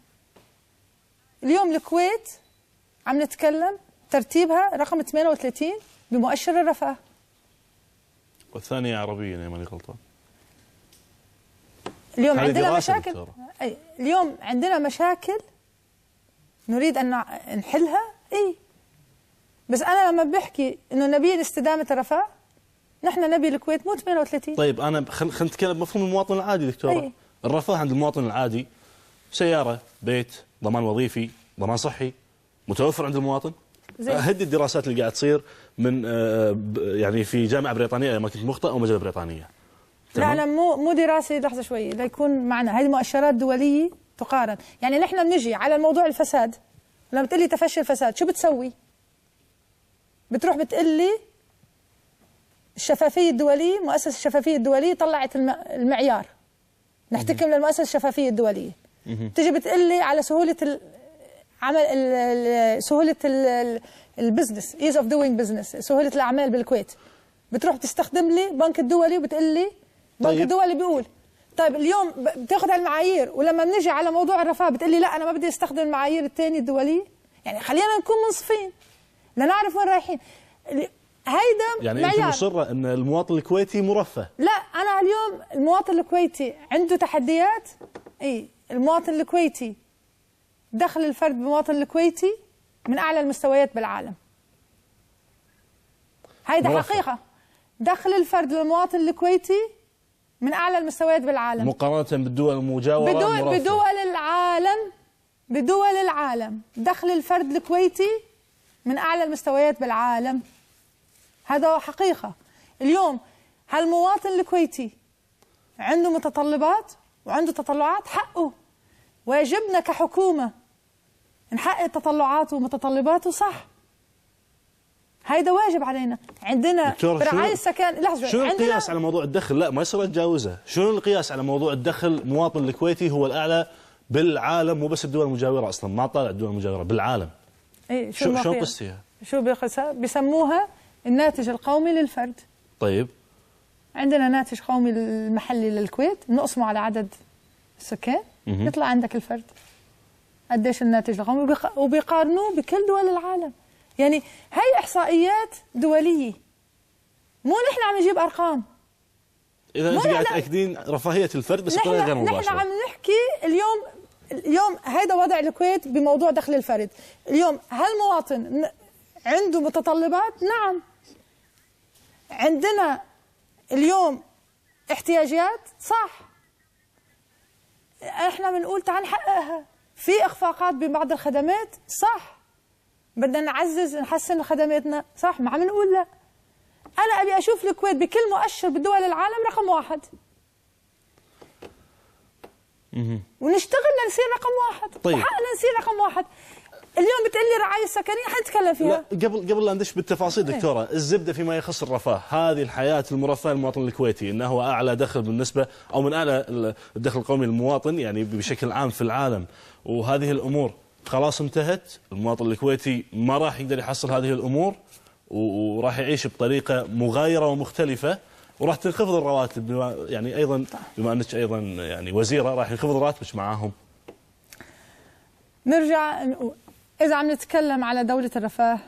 اليوم الكويت عم نتكلم ترتيبها رقم 38 بمؤشر الرفاه، والثانية عربية إذا ماني غلطان. اليوم عندنا مشاكل، اليوم عندنا مشاكل نريد أن نحلها، بس أنا لما بحكي إنه نبي استدامة الرفاه، نحن نبي الكويت مو 38. طيب أنا خلينا نتكلم بمفهوم المواطن العادي دكتورة. الرفاه عند المواطن العادي سيارة، بيت، ضمان وظيفي، ضمان صحي، متوفر عند المواطن. هدي الدراسات اللي قاعد تصير من يعني في جامعة بريطانية ما كنت مخطئ أو مجلة بريطانية. لا أنا مو دراسة، لحظة شوي ليكون معنا، هذه مؤشرات دولية تقارن. يعني نحن بنجي على الموضوع الفساد، لما بتقلي تفشي الفساد شو بتسوي؟ بتروح بتقلي الشفافية الدولية، مؤسسة الشفافية الدولية طلعت المعيار، نحتكم للمؤسسة الشفافية الدولية. تجي بتقلي على سهولة سهولة البزنس، ease of doing business، سهولة الأعمال بالكويت، بتروح بتستخدم لي بنك الدولي وبتقلي بنك الدولي بيقول طيب اليوم بتاخذ هالمعايير، ولما بنجي على موضوع الرفاه بتقلي لا أنا ما بدي استخدم المعايير الثانية الدولية. يعني خلينا نكون منصفين لنعرف وين رايحين. هيدا يعني معيار. أنت مصرة أن المواطن الكويتي مرفه؟ لا، أنا اليوم المواطن الكويتي عنده تحديات. المواطن الكويتي دخل الفرد بالمواطن الكويتي من أعلى المستويات بالعالم. هيدا حقيقة. دخل الفرد للمواطن الكويتي من أعلى المستويات بالعالم مقارنة بالدول المجاورة. بدول العالم دخل الفرد الكويتي من أعلى المستويات بالعالم. هذا حقيقة. اليوم هالمواطن الكويتي عنده متطلبات وعنده تطلعات، حقه، واجبنا كحكومة نحقق تطلعاته ومتطلباته، صح. هيدا واجب علينا. عندنا برعاية السكن. لحظة، شنو القياس على موضوع الدخل؟ لا ما يصير نتجاوزه. شنو القياس على موضوع الدخل؟ المواطن الكويتي هو الأعلى بالعالم، مو بس الدول المجاورة، أصلا ما طالع الدول المجاورة بالعالم. شو قصتها؟ شو بيسموها الناتج القومي للفرد. طيب عندنا ناتج قومي المحلي للكويت، بنقسمه على عدد السكان، يطلع عندك الفرد قديش الناتج القومي، وبيقارنوه بكل دول العالم. يعني هي إحصائيات دولية، مو نحن عم نجيب أرقام. إذا أنت قاعد تأكدين رفاهية الفرد بس بطريقة غير مباشرة. نحن عم نحكي اليوم هيدا وضع الكويت بموضوع دخل الفرد. اليوم هل المواطن عنده متطلبات؟ نعم. عندنا اليوم احتياجات، صح. احنا بنقول تعال نحققها. في اخفاقات ببعض الخدمات، صح. بدنا نعزز نحسن خدماتنا، صح. ما عم نقول لا. انا ابي اشوف الكويت بكل مؤشر بدول العالم رقم 1. ونشتغل لنصير رقم واحد. طيب. وحقنا نصير رقم واحد. اليوم بتقول لي رعاية سكنية حنتكلم فيها. لا قبل لا ندش بالتفاصيل دكتورة، الزبدة فيما يخص الرفاه، هذه الحياة المرفهة للمواطن الكويتي انه هو اعلى دخل بالنسبة او من اعلى الدخل القومي للمواطن يعني بشكل عام في العالم، وهذه الامور خلاص انتهت، المواطن الكويتي ما راح يقدر يحصل هذه الامور وراح يعيش بطريقة مغايرة ومختلفة، وراح تنخفض الرواتب يعني ايضا بما انك ايضا يعني وزيرة راح ينخفض راتبك معاهم. نرجع نقول إذا عم نتكلم على دولة الرفاه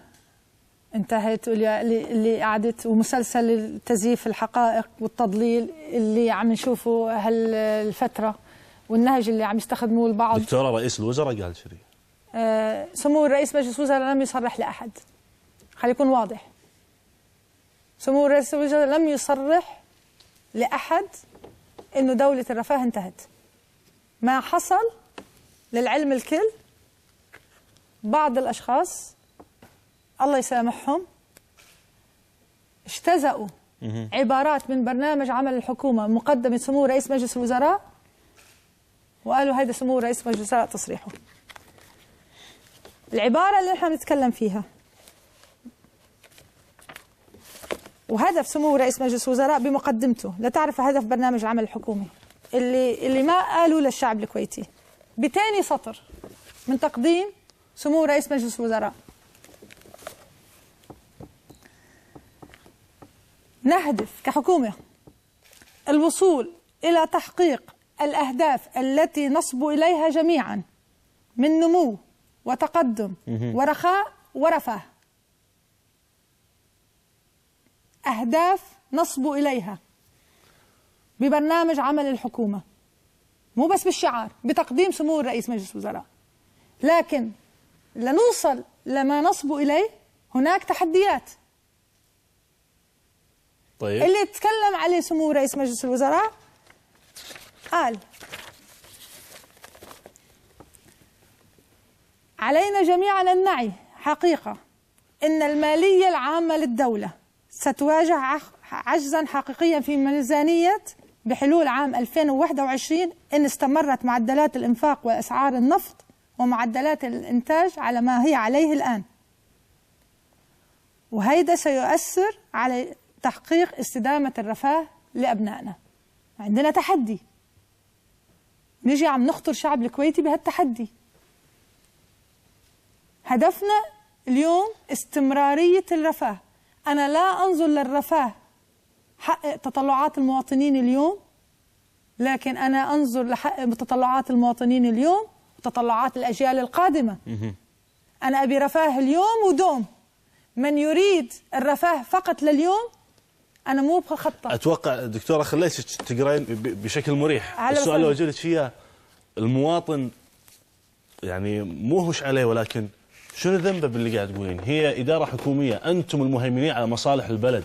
انتهت، اللي قعدت ومسلسل تزييف الحقائق والتضليل اللي عم نشوفه هالفترة والنهج اللي عم يستخدموه البعض. دكتورة رئيس الوزراء قال شري. سمو رئيس مجلس الوزراء لم يصرح لأحد، خلي يكون واضح. سمو رئيس الوزراء لم يصرح لأحد إنه دولة الرفاه انتهت. ما حصل للعلم الكل، بعض الأشخاص الله يسامحهم اجتزأوا عبارات من برنامج عمل الحكومة مقدمة سمو رئيس مجلس الوزراء وقالوا هيدا سمو رئيس مجلس الوزراء تصريحه. العبارة اللي نحن نتكلم فيها وهدف سمو رئيس مجلس الوزراء بمقدمته لتعرف هدف برنامج العمل الحكومي اللي ما قالوا للشعب الكويتي بتاني سطر من تقديم سمو رئيس مجلس الوزراء: نهدف كحكومة الوصول إلى تحقيق الأهداف التي نصب إليها جميعا من نمو وتقدم ورخاء ورفاه. أهداف نصب إليها ببرنامج عمل الحكومة، مو بس بالشعار، بتقديم سمو رئيس مجلس الوزراء. لكن لنوصل لما نصب إليه هناك تحديات. طيب. اللي تكلم عليه سمو رئيس مجلس الوزراء قال: علينا جميعا أن نعي حقيقة أن المالية العامة للدولة ستواجه عجزا حقيقيا في ميزانية بحلول عام 2021 إن استمرت معدلات الإنفاق وأسعار النفط ومعدلات الإنتاج على ما هي عليه الآن، وهيدا سيؤثر على تحقيق استدامة الرفاه لأبنائنا. عندنا تحدي، نجي عم نخطر شعب الكويتي بهالتحدي. هدفنا اليوم استمرارية الرفاه. أنا لا أنظر للرفاه حقق تطلعات المواطنين اليوم، لكن أنا أنظر لحقق تطلعات المواطنين اليوم وتطلعات الأجيال القادمة. أنا أبي رفاه اليوم ودوم. من يريد الرفاه فقط لليوم أنا مو بخطة. أتوقع دكتورة خليتك تقرين بشكل مريح. السؤال اللي وجه لك إياه، المواطن يعني مو هوش عليه، ولكن شنو ذنبه باللي قاعد تقولين؟ هي إدارة حكومية، أنتم المهيمنين على مصالح البلد،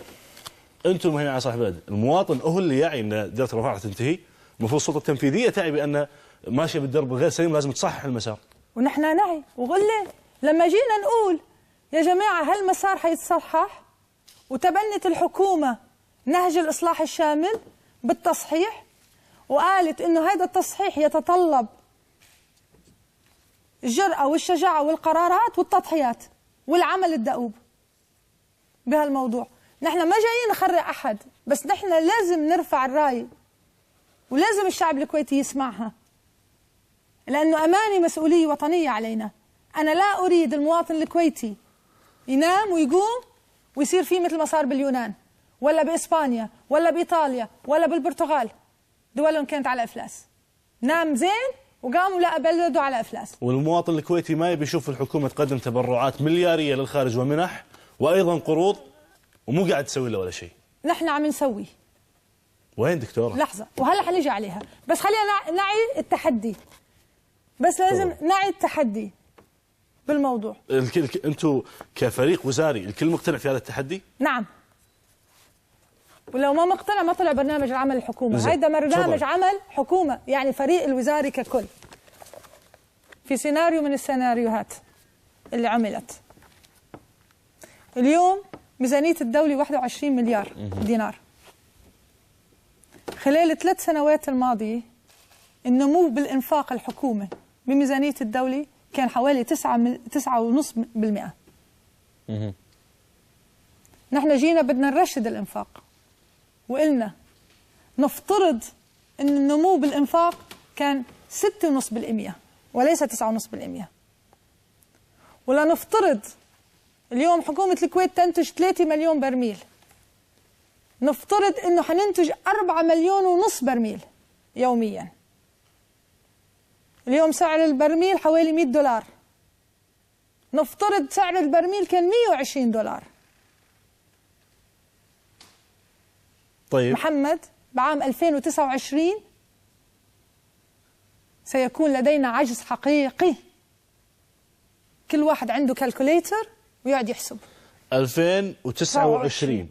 أنتم المهيمنين على مصالح البلد. المواطن هو اللي يعي أن دائرة الرفاه تنتهي، المفروض السلطة التنفيذية تعي بأن ماشية بالدرب الغير سليم، لازم تصحح المسار. ونحن نعي وقلنا لما جينا نقول يا جماعة هالمسار حيتصحح، وتبنت الحكومة نهج الإصلاح الشامل بالتصحيح، وقالت إنه هذا التصحيح يتطلب الجرأة والشجاعة والقرارات والتضحيات والعمل الدؤوب بهالموضوع. نحن ما جايين نخرع أحد، بس نحن لازم نرفع الراية ولازم الشعب الكويتي يسمعها، لأنه أماني مسؤولية وطنية علينا. أنا لا أريد المواطن الكويتي ينام ويقوم ويصير فيه مثل ما صار باليونان ولا بإسبانيا ولا بإيطاليا ولا بالبرتغال، دولهم كانت على إفلاس. نام زين وقام ولقى بلده على إفلاس. والمواطن الكويتي ما يبي يشوف الحكومة تقدم تبرعات مليارية للخارج ومنح وأيضا قروض ومو قاعد تسوي له ولا شيء. نحن عم نسوي. وين دكتورة؟ لحظة، وهلا حنيجي عليها، بس خلينا نعي التحدي. بس لازم نعي التحدي بالموضوع. أنتم كفريق وزاري الكل مقتنع في هذا التحدي؟ نعم. ولو ما مقتنع ما طلع برنامج عمل الحكومة. هيدا برنامج عمل حكومة، يعني فريق الوزاري ككل في سيناريو من السيناريوهات اللي عملت. اليوم ميزانية الدولة 21 مليار دينار. خلال 3 سنوات الماضية النمو بالإنفاق الحكومي بميزانية الدولة كان حوالي 9.5%. نحن جينا بدنا نرشد الإنفاق وقلنا نفترض أن النمو بالإنفاق كان 6.5% وليس 9.5%. ولا نفترض اليوم حكومة الكويت تنتج 3 مليون برميل، نفترض أنه حننتج 4 مليون ونص برميل يوميا. اليوم سعر البرميل حوالي $100، نفترض سعر البرميل كان $120. طيب محمد، بعام 2029 سيكون لدينا عجز حقيقي. كل واحد عنده كالكوليتر ويقعد يحسب. 2029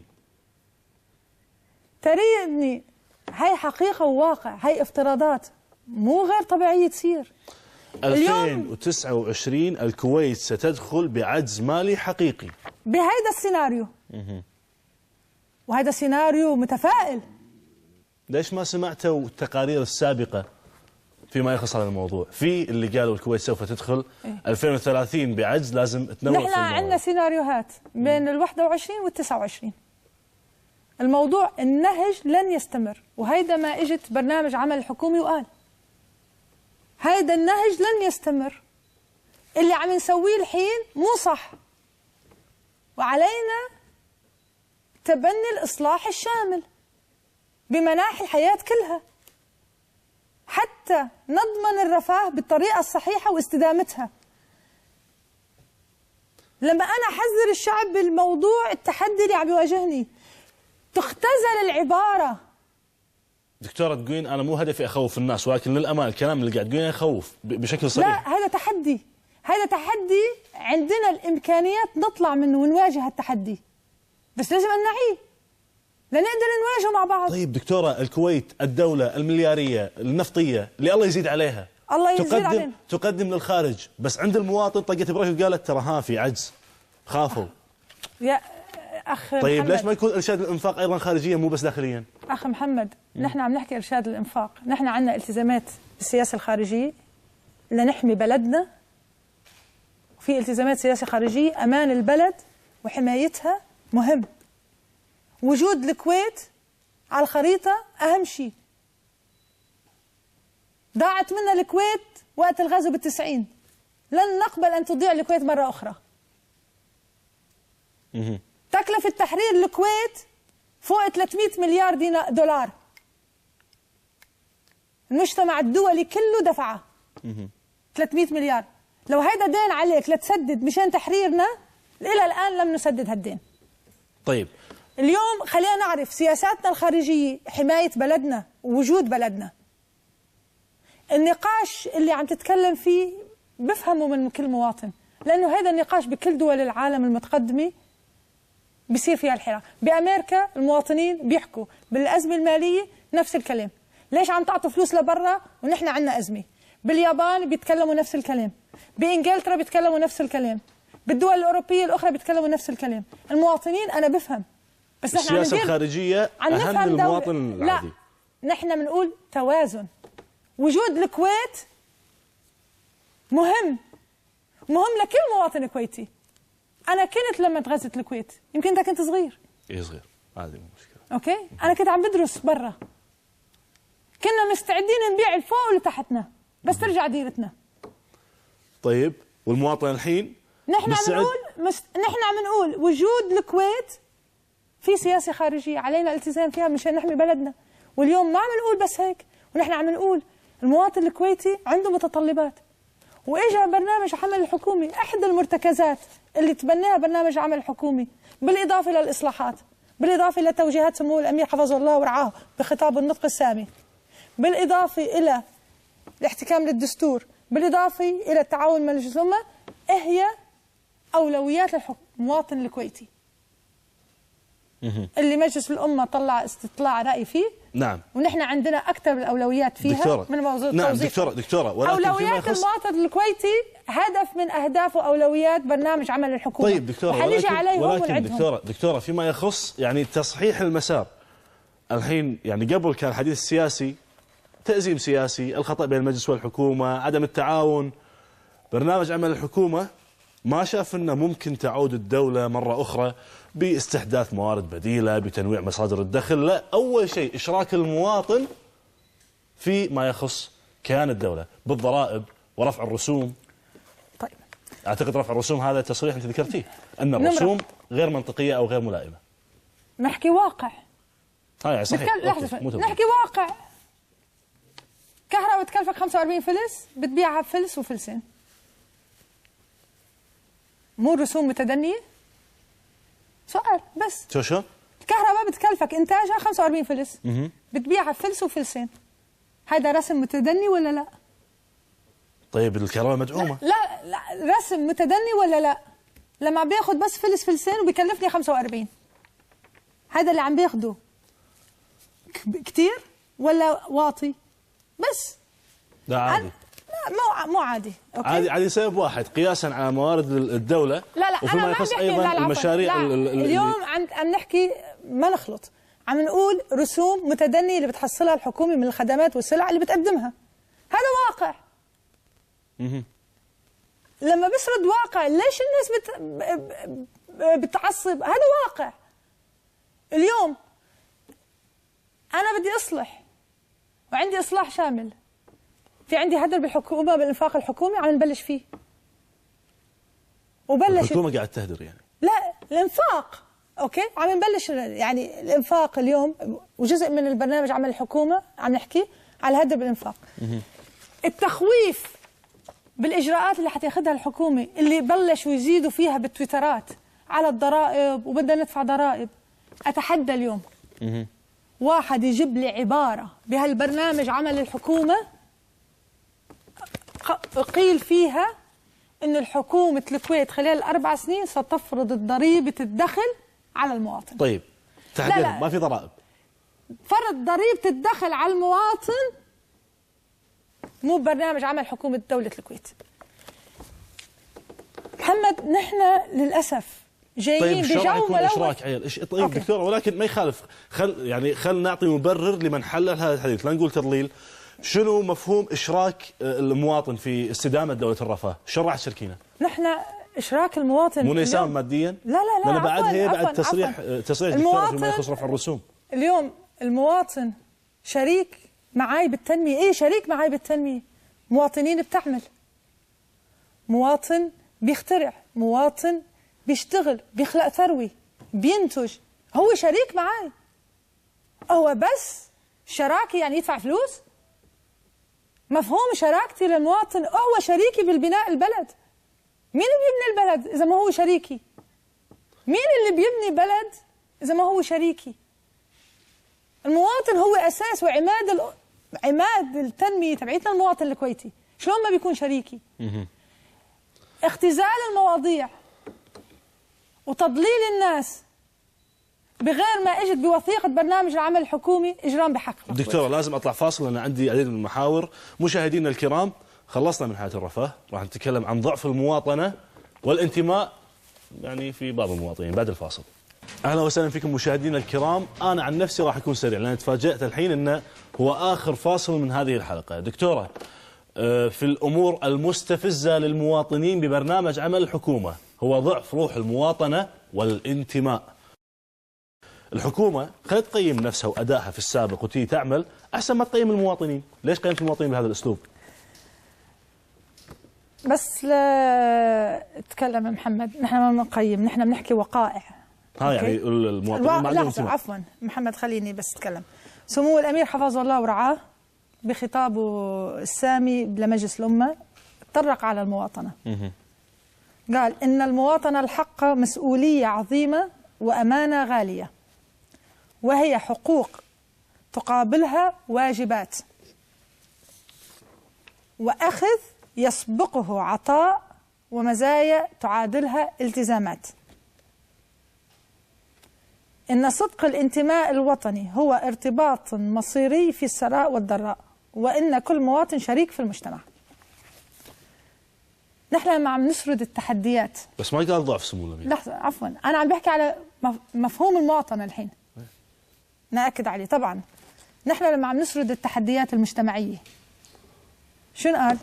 تريني هاي حقيقة وواقع، هاي افتراضات مو غير طبيعية تصير. 2029 الكويت ستدخل بعجز مالي حقيقي بهذا السيناريو. وهذا سيناريو متفائل. ليش ما سمعتوا التقارير السابقة فيما يخص هذا الموضوع؟ في اللي قالوا الكويت سوف تدخل 2030 بعجز، لازم تنوع. نحن عندنا سيناريوهات بين ال21 وال29. الموضوع النهج لن يستمر، وهيدا ما اجت برنامج عمل الحكومي وقال هيدا النهج لن يستمر. اللي عم نسويه الحين مو صح، وعلينا تبني الإصلاح الشامل بمناحي الحياة كلها حتى نضمن الرفاه بالطريقة الصحيحة واستدامتها. لما أنا أحذر الشعب بالموضوع التحدي اللي عم يواجهني تختزل العبارة. دكتورة تقولين أنا مو هدفي أخوف الناس، ولكن للأمانة الكلام اللي قاعد تقولينه يخوف بشكل صريح. لا، هذا تحدي، هذا تحدي عندنا الإمكانيات نطلع منه ونواجه التحدي، بس لازم أن نعيه لنقدر نواجهه مع بعض. طيب دكتورة، الكويت الدولة المليارية النفطية اللي الله يزيد عليها، الله يزيد علينا، تقدم للخارج، بس عند المواطن طقت بريك وقالت ترى ها في عجز، خافوا. يا أخ طيب محمد، ليش ما يكون إرشاد الإنفاق أيضا خارجيا مو بس داخليا؟ أخ محمد، نحن عم نحكي إرشاد الإنفاق، نحن عندنا التزامات بالسياسة الخارجية لنحمي بلدنا، وفي التزامات سياسة خارجية. أمان البلد وحمايتها مهم. وجود الكويت على الخريطة أهم شيء. ضاعت منا الكويت وقت الغزو ب90، لن نقبل أن تضيع الكويت مرة أخرى. تكلفة تحرير الكويت فوق 300 مليار دولار. المجتمع الدولي كله دفعه 300 مليار. لو هيدا دين عليك لتسدد مشان تحريرنا، إلى الآن لم نسدد هالدين. طيب اليوم خلينا نعرف سياساتنا الخارجية حماية بلدنا ووجود بلدنا. النقاش اللي عم تتكلم فيه بفهمه من كل مواطن، لأنه هذا النقاش بكل دول العالم المتقدمة بيصير فيها الحراك. بأمريكا المواطنين بيحكوا بالأزمة المالية نفس الكلام، ليش عم تعطوا فلوس لبرا ونحن عندنا أزمة. باليابان بيتكلموا نفس الكلام، بإنجلترا بيتكلموا نفس الكلام، بالدول الأوروبية الأخرى بيتكلموا نفس الكلام. المواطنين أنا بفهم، بس نحن السياسة الخارجية أهم من المواطن العادي. لا، نحن بنقول توازن. وجود الكويت مهم لكل مواطن كويتي. أنا كنت لما تغزت الكويت، يمكن أنت كنت صغير. إيه صغير، عادي مو مشكلة. أوكي، أنا كنت عم بدرس برا، كنا مستعدين نبيع الفوق واللي تحتنا بس ترجع ديرتنا. طيب والمواطن الحين نحن عم نقول وجود الكويت في سياسة خارجية علينا الالتزام فيها مشان نحمي بلدنا. واليوم ما عم نقول بس هيك، ونحن عم نقول المواطن الكويتي عنده متطلبات. واجا برنامج عمل الحكومي، احدى المرتكزات اللي تبناها برنامج عمل الحكومي، بالاضافه للاصلاحات، بالاضافه لتوجيهات سمو الامير حفظه الله ورعاه بخطاب النطق السامي، بالاضافه الى الاحتكام للدستور، بالاضافه الى التعاون مع مجلس الامه. هي اولويات المواطن الكويتي اللي مجلس الامه طلع استطلاع راي فيه. نعم، ونحن عندنا اكثر من الاولويات فيها دكتورة. من موضوع نعم التوظيف. دكتورة ولكن اولويات المواطن الكويتي هدف من اهداف واولويات برنامج عمل الحكومه. طيب دكتورة، وحنيجي عليهم ولكن دكتورة فيما يخص يعني تصحيح المسار، الحين يعني قبل كان الحديث السياسي تأزيم سياسي، الخطأ بين المجلس والحكومة، عدم التعاون. برنامج عمل الحكومة ما شاف أنه ممكن تعود الدولة مرة أخرى باستحداث موارد بديلة، بتنويع مصادر الدخل. لا، أول شيء إشراك المواطن في ما يخص كيان الدولة بالضرائب ورفع الرسوم. طيب، أعتقد رفع الرسوم هذا تصريح أنت ذكرتيه أن الرسوم غير منطقية أو غير ملائمة. نحكي واقع. يعني صحيح. نحكي واقع. كهرباء بتكلفك 45 فلس، بتبيعها بفلس وفلسين. مو رسوم متدنية؟ سؤال بس. شو؟ الكهرباء بتكلفك إنتاجها 45 فلس، بتبيعها بفلس وفلسين. هذا رسم متدني ولا لا؟ طيب الكهرباء مدعومة. لا رسم متدني ولا لا؟ لما عم بياخد بس فلس فلسين وبيكلفني 45، هذا اللي عم بياخده كتير ولا واطي؟ بس لا عادي. لا مو عادي. أوكي؟ عادي سبب واحد قياسا على موارد الدولة. لا وفيما يخص أيضا المشاريع. اليوم عم نحكي ما نخلط، عم نقول رسوم متدنية اللي بتحصلها الحكومة من الخدمات والسلع اللي بتقدمها. هذا واقع. لما بسرد واقع ليش الناس بتعصب؟ هذا واقع. اليوم أنا بدي أصلح وعندي إصلاح شامل، في عندي هدر بالحكومة بالإنفاق الحكومي عم نبلش فيه. الحكومة قاعد تهدر يعني؟ لا، الإنفاق. أوكي، عم نبلش يعني الإنفاق اليوم، وجزء من البرنامج عمل الحكومة عم نحكي على الهدر بالإنفاق. التخويف بالإجراءات اللي حتاخذها الحكومة اللي بلشوا يزيدوا فيها بالتويترات على الضرائب وبدنا ندفع ضرائب. أتحدى اليوم واحد يجيب لي عبارة بهالبرنامج عمل الحكومة قيل فيها إن الحكومة الكويت خلال 4 سنين ستفرض ضريبة الدخل على المواطن. طيب تحديدا ما في ضرائب، فرض ضريبة الدخل على المواطن مو برنامج عمل حكومة دولة الكويت. محمد، نحن للأسف جايين بجو يكون إشراك عيال. طيب دكتور، ولكن ما يخالف، خل نعطي مبرر لمن حلل هذا الحديث، لا نقول تضليل. شنو مفهوم إشراك المواطن في استدامة دولة الرفاه؟ شرح شركينا. نحن إشراك المواطن مو يساهم ماديا؟ لا لأن بعدها بعد تصريح الدكتور فيما يخص رفع الرسوم. اليوم المواطن شريك معاي بالتنمية. إيه شريك معاي بالتنمية؟ مواطنين بتعمل، مواطن بيخترع، مواطن بيشتغل، بيخلق ثروة، بينتج، هو شريك معاي. هو بس شراكة يعني يدفع فلوس؟ مفهوم شراكتي للمواطن هو شريكي بالبناء البلد. مين اللي بيبني البلد إذا ما هو شريكي؟ مين اللي بيبني بلد إذا ما هو شريكي؟ المواطن هو أساس وعماد عماد التنمية تبعيتنا. المواطن الكويتي شلون ما بيكون شريكي؟ اختزال المواضيع وتضليل الناس بغير ما اجت بوثيقه برنامج العمل الحكومي اجرام بحق. دكتوره لازم اطلع فاصل لان عندي عديد من المحاور. مشاهدينا الكرام، خلصنا من حياه الرفاه، راح نتكلم عن ضعف المواطنه والانتماء يعني في بعض المواطنين بعد الفاصل. اهلا وسهلا فيكم مشاهدينا الكرام. انا عن نفسي راح اكون سريع لان تفاجأت الحين انه هو اخر فاصل من هذه الحلقه. دكتوره، في الامور المستفزه للمواطنين ببرنامج عمل الحكومه هو ضعف روح المواطنه والانتماء. الحكومة خلت تقيم نفسها وأدائها في السابق وتي تعمل أحسن ما تقيم المواطنين. ليش قيمت المواطنين بهذا الأسلوب؟ بس لا تكلم محمد، نحن ما بنقيم، نحن بنحكي وقائع. يعني المواطنين ما عندهم انتماء. عفوا محمد، خليني بس أتكلم. سمو الأمير حفظه الله ورعاه بخطابه السامي لمجلس الأمة تطرق على المواطنة. قال إن المواطنة الحق مسؤولية عظيمة وأمانة غالية، وهي حقوق تقابلها واجبات، وأخذ يسبقه عطاء، ومزايا تعادلها التزامات. إن صدق الانتماء الوطني هو ارتباط مصيري في السراء والضراء، وإن كل مواطن شريك في المجتمع. نحن لما عم نسرد التحديات بس ما قال ضعف سمو الأمير. لحظة عفوا، أنا عم بحكي على مفهوم المواطنة الحين، نأكد عليه. طبعا نحن لما عم نسرد التحديات المجتمعية شو قال؟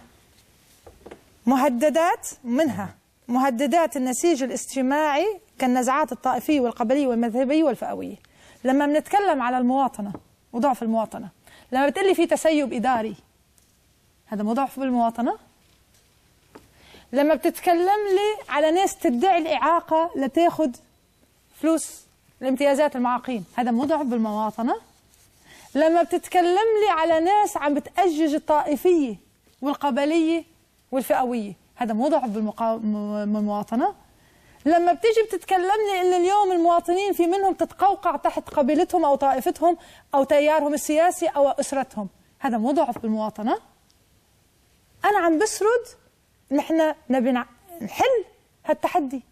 مهددات، منها مهددات النسيج الاجتماعي كالنزعات الطائفية والقبلية والمذهبية والفئوية. لما بنتكلم على المواطنة وضعف المواطنة، لما بتقلي في تسيب إداري، هذا مو ضعف بالمواطنة؟ لما بتتكلم لي على ناس تدعي الإعاقة لتاخد فلوس الامتيازات المعاقين، هذا مو ضعف بالمواطنة؟ لما بتتكلم لي على ناس عم بتأجج الطائفية والقبلية والفئوية، هذا مو ضعف بالمواطنة؟ لما بتيجي بتتكلمني ان اليوم المواطنين في منهم تتقوقع تحت قبيلتهم او طائفتهم او تيارهم السياسي او اسرتهم، هذا مو ضعف بالمواطنة؟ انا عم بسرد نحن نبي نحل هالتحدي.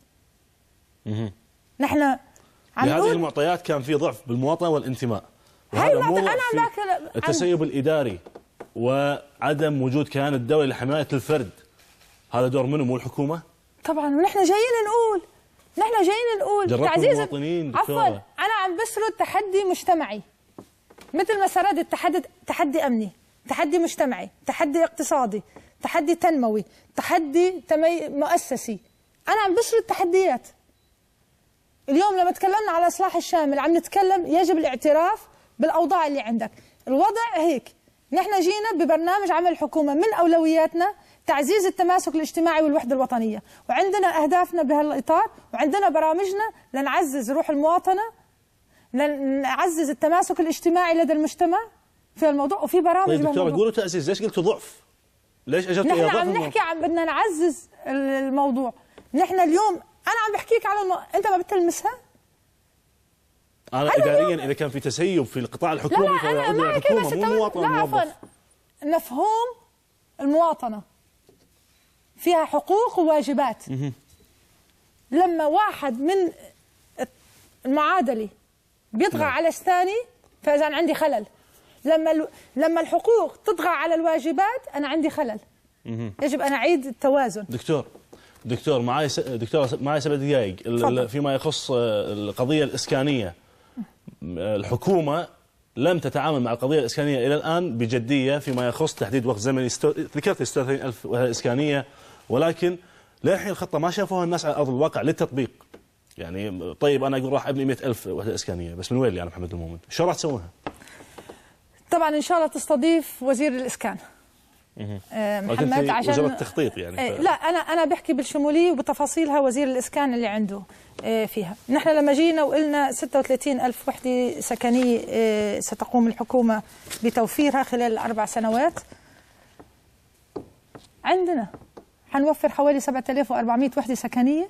نحن عم بهذه المعطيات كان في ضعف بالمواطنة والانتماء، هاي مو التسيب الإداري وعدم وجود كيان الدولة لحماية الفرد. هذا دور منه مو الحكومة؟ طبعا. ونحن جايين نقول تعزيز المواطنين. عفوا، انا عم بسرد تحدي مجتمعي مثل ما سردت تحدي امني، تحدي مجتمعي، تحدي اقتصادي، تحدي تنموي، تحدي مؤسسي. انا عم بسرد تحديات. اليوم لما تكلمنا على الاصلاح الشامل عم نتكلم يجب الاعتراف بالاوضاع اللي عندك. الوضع هيك، نحن جينا ببرنامج عمل الحكومه من اولوياتنا تعزيز التماسك الاجتماعي والوحده الوطنيه، وعندنا اهدافنا بهالاطار، وعندنا برامجنا لنعزز روح المواطنه، لنعزز التماسك الاجتماعي لدى المجتمع في الموضوع. وفي برامج. طيب دكتوره قولوا تعزيز، ليش قلتوا ضعف؟ ليش اجرتوا الى ضعف؟ نحن عم نحكي بدنا نعزز الموضوع. نحن اليوم انا عم بحكيك على انت ما بتلمسها. انا اداريا اذا كان في تسيب في القطاع الحكومي لا انا ما احكي بس مو مواطن. لا عفوا، مفهوم المواطنه فيها حقوق وواجبات. لما واحد من المعادله بيطغى على الثاني فاذا عندي خلل. لما الحقوق تطغى على الواجبات انا عندي خلل. يجب ان اعيد التوازن. دكتور معي 7 دقائق فيما يخص القضيه الاسكانيه. الحكومه لم تتعامل مع القضيه الاسكانيه الى الان بجديه فيما يخص تحديد وقت زمني. ذكرت 36,000 وحده اسكانيه، ولكن للحين الخطه ما شافوها الناس على ارض الواقع للتطبيق. يعني طيب انا اقول راح ابني 100,000 وحده اسكانيه، بس من وين لي انا محمد المؤمن؟ شو راح تسوونها؟ طبعا ان شاء الله تستضيف وزير الاسكان محمد عشان وزارة التخطيط يعني. لا انا بحكي بالشموليه وبتفاصيلها وزير الاسكان اللي عنده فيها. نحن لما جينا وقلنا 36,000 وحده سكنيه ستقوم الحكومه بتوفيرها خلال 4 سنوات، عندنا حنوفر حوالي 7,400 وحده سكنيه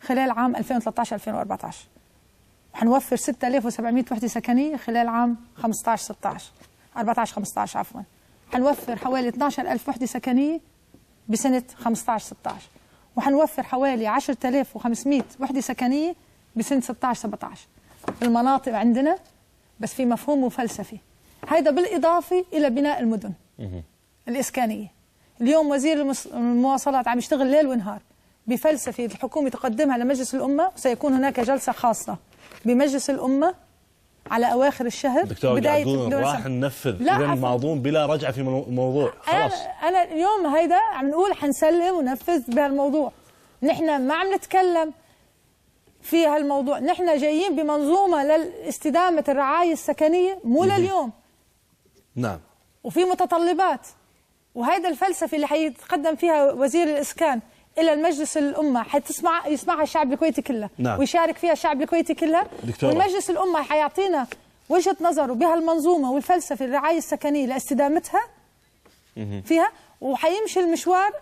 خلال عام 2013-2014، وحنوفر 6,700 وحده سكنيه خلال عام 14-15 عفوا. حنوفر حوالي 12,000 وحده سكنيه بسنه 15-16، وحنوفر حوالي 10,500 وحده سكنيه بسنه 16-17. المناطق عندنا بس في مفهوم وفلسفي. هذا بالاضافه الى بناء المدن الاسكانيه. اليوم وزير المواصلات عم يشتغل ليل ونهار بفلسفه الحكومه تقدمها لمجلس الامه، وسيكون هناك جلسه خاصه بمجلس الامه على اواخر الشهر. دكتور قاعدون راح ننفذ اذا ماضون بلا رجعه في الموضوع خلاص. انا اليوم هيدا عم نقول حنسلم وننفذ بهالموضوع. نحن ما عم نتكلم في هالموضوع، نحن جايين بمنظومه لاستدامه الرعايه السكنيه مو لليوم. نعم. وفي متطلبات، وهيدا الفلسفه اللي حيتقدم فيها وزير الاسكان الى المجلس الامه يسمعها الشعب الكويتي كله. نعم. ويشارك فيها الشعب الكويتي كله. والمجلس الامه حيعطينا وجهه نظره بهالمنظومه والفلسفه الرعايه السكنيه لاستدامتها فيها، وحيمشي المشوار.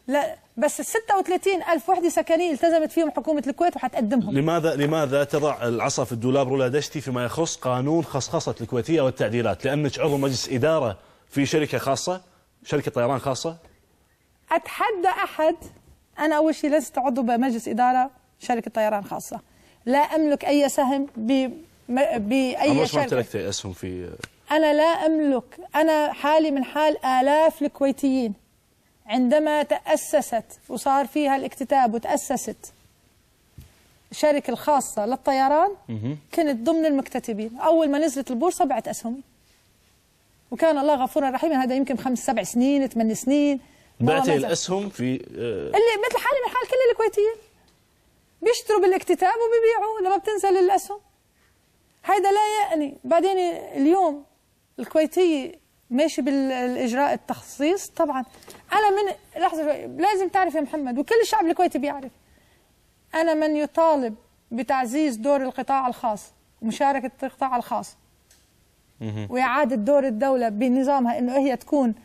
لا بس 36,000 وحده سكنيه التزمت فيهم حكومه الكويت وحتقدمهم. لماذا تضع العصا في الدولاب رولا دشتي فيما يخص قانون خصخصه الكويتيه والتعديلات؟ لانك عضو مجلس اداره في شركه خاصه، شركه طيران خاصه. اتحدى احد، انا اول شيء لست عضو بمجلس اداره شركه طيران خاصه، لا املك اي سهم باي شركه. امتلكت اسهم في؟ انا لا املك. انا حالي من حال الاف الكويتيين. عندما تاسست وصار فيها الاكتتاب وتاسست الشركه الخاصه للطيران كنت ضمن المكتتبين. اول ما نزلت البورصه بعت اسهمي. وكان الله غفورا رحيما. هذا يمكن 5 7 سنين 8 سنين. بعتي الاسهم في اللي مثل حالي من حال كل الكويتيين بيشتروا بالاكتتاب وبيبيعوا لما بتنزل الاسهم. هيدا لا يعني. بعدين اليوم الكويتي ماشي بالاجراء التخصيص. طبعا انا من لحظه لازم تعرف يا محمد، وكل الشعب الكويتي بيعرف، انا من يطالب بتعزيز دور القطاع الخاص ومشاركه القطاع الخاص واعاده دور الدوله بنظامها انه هي تكون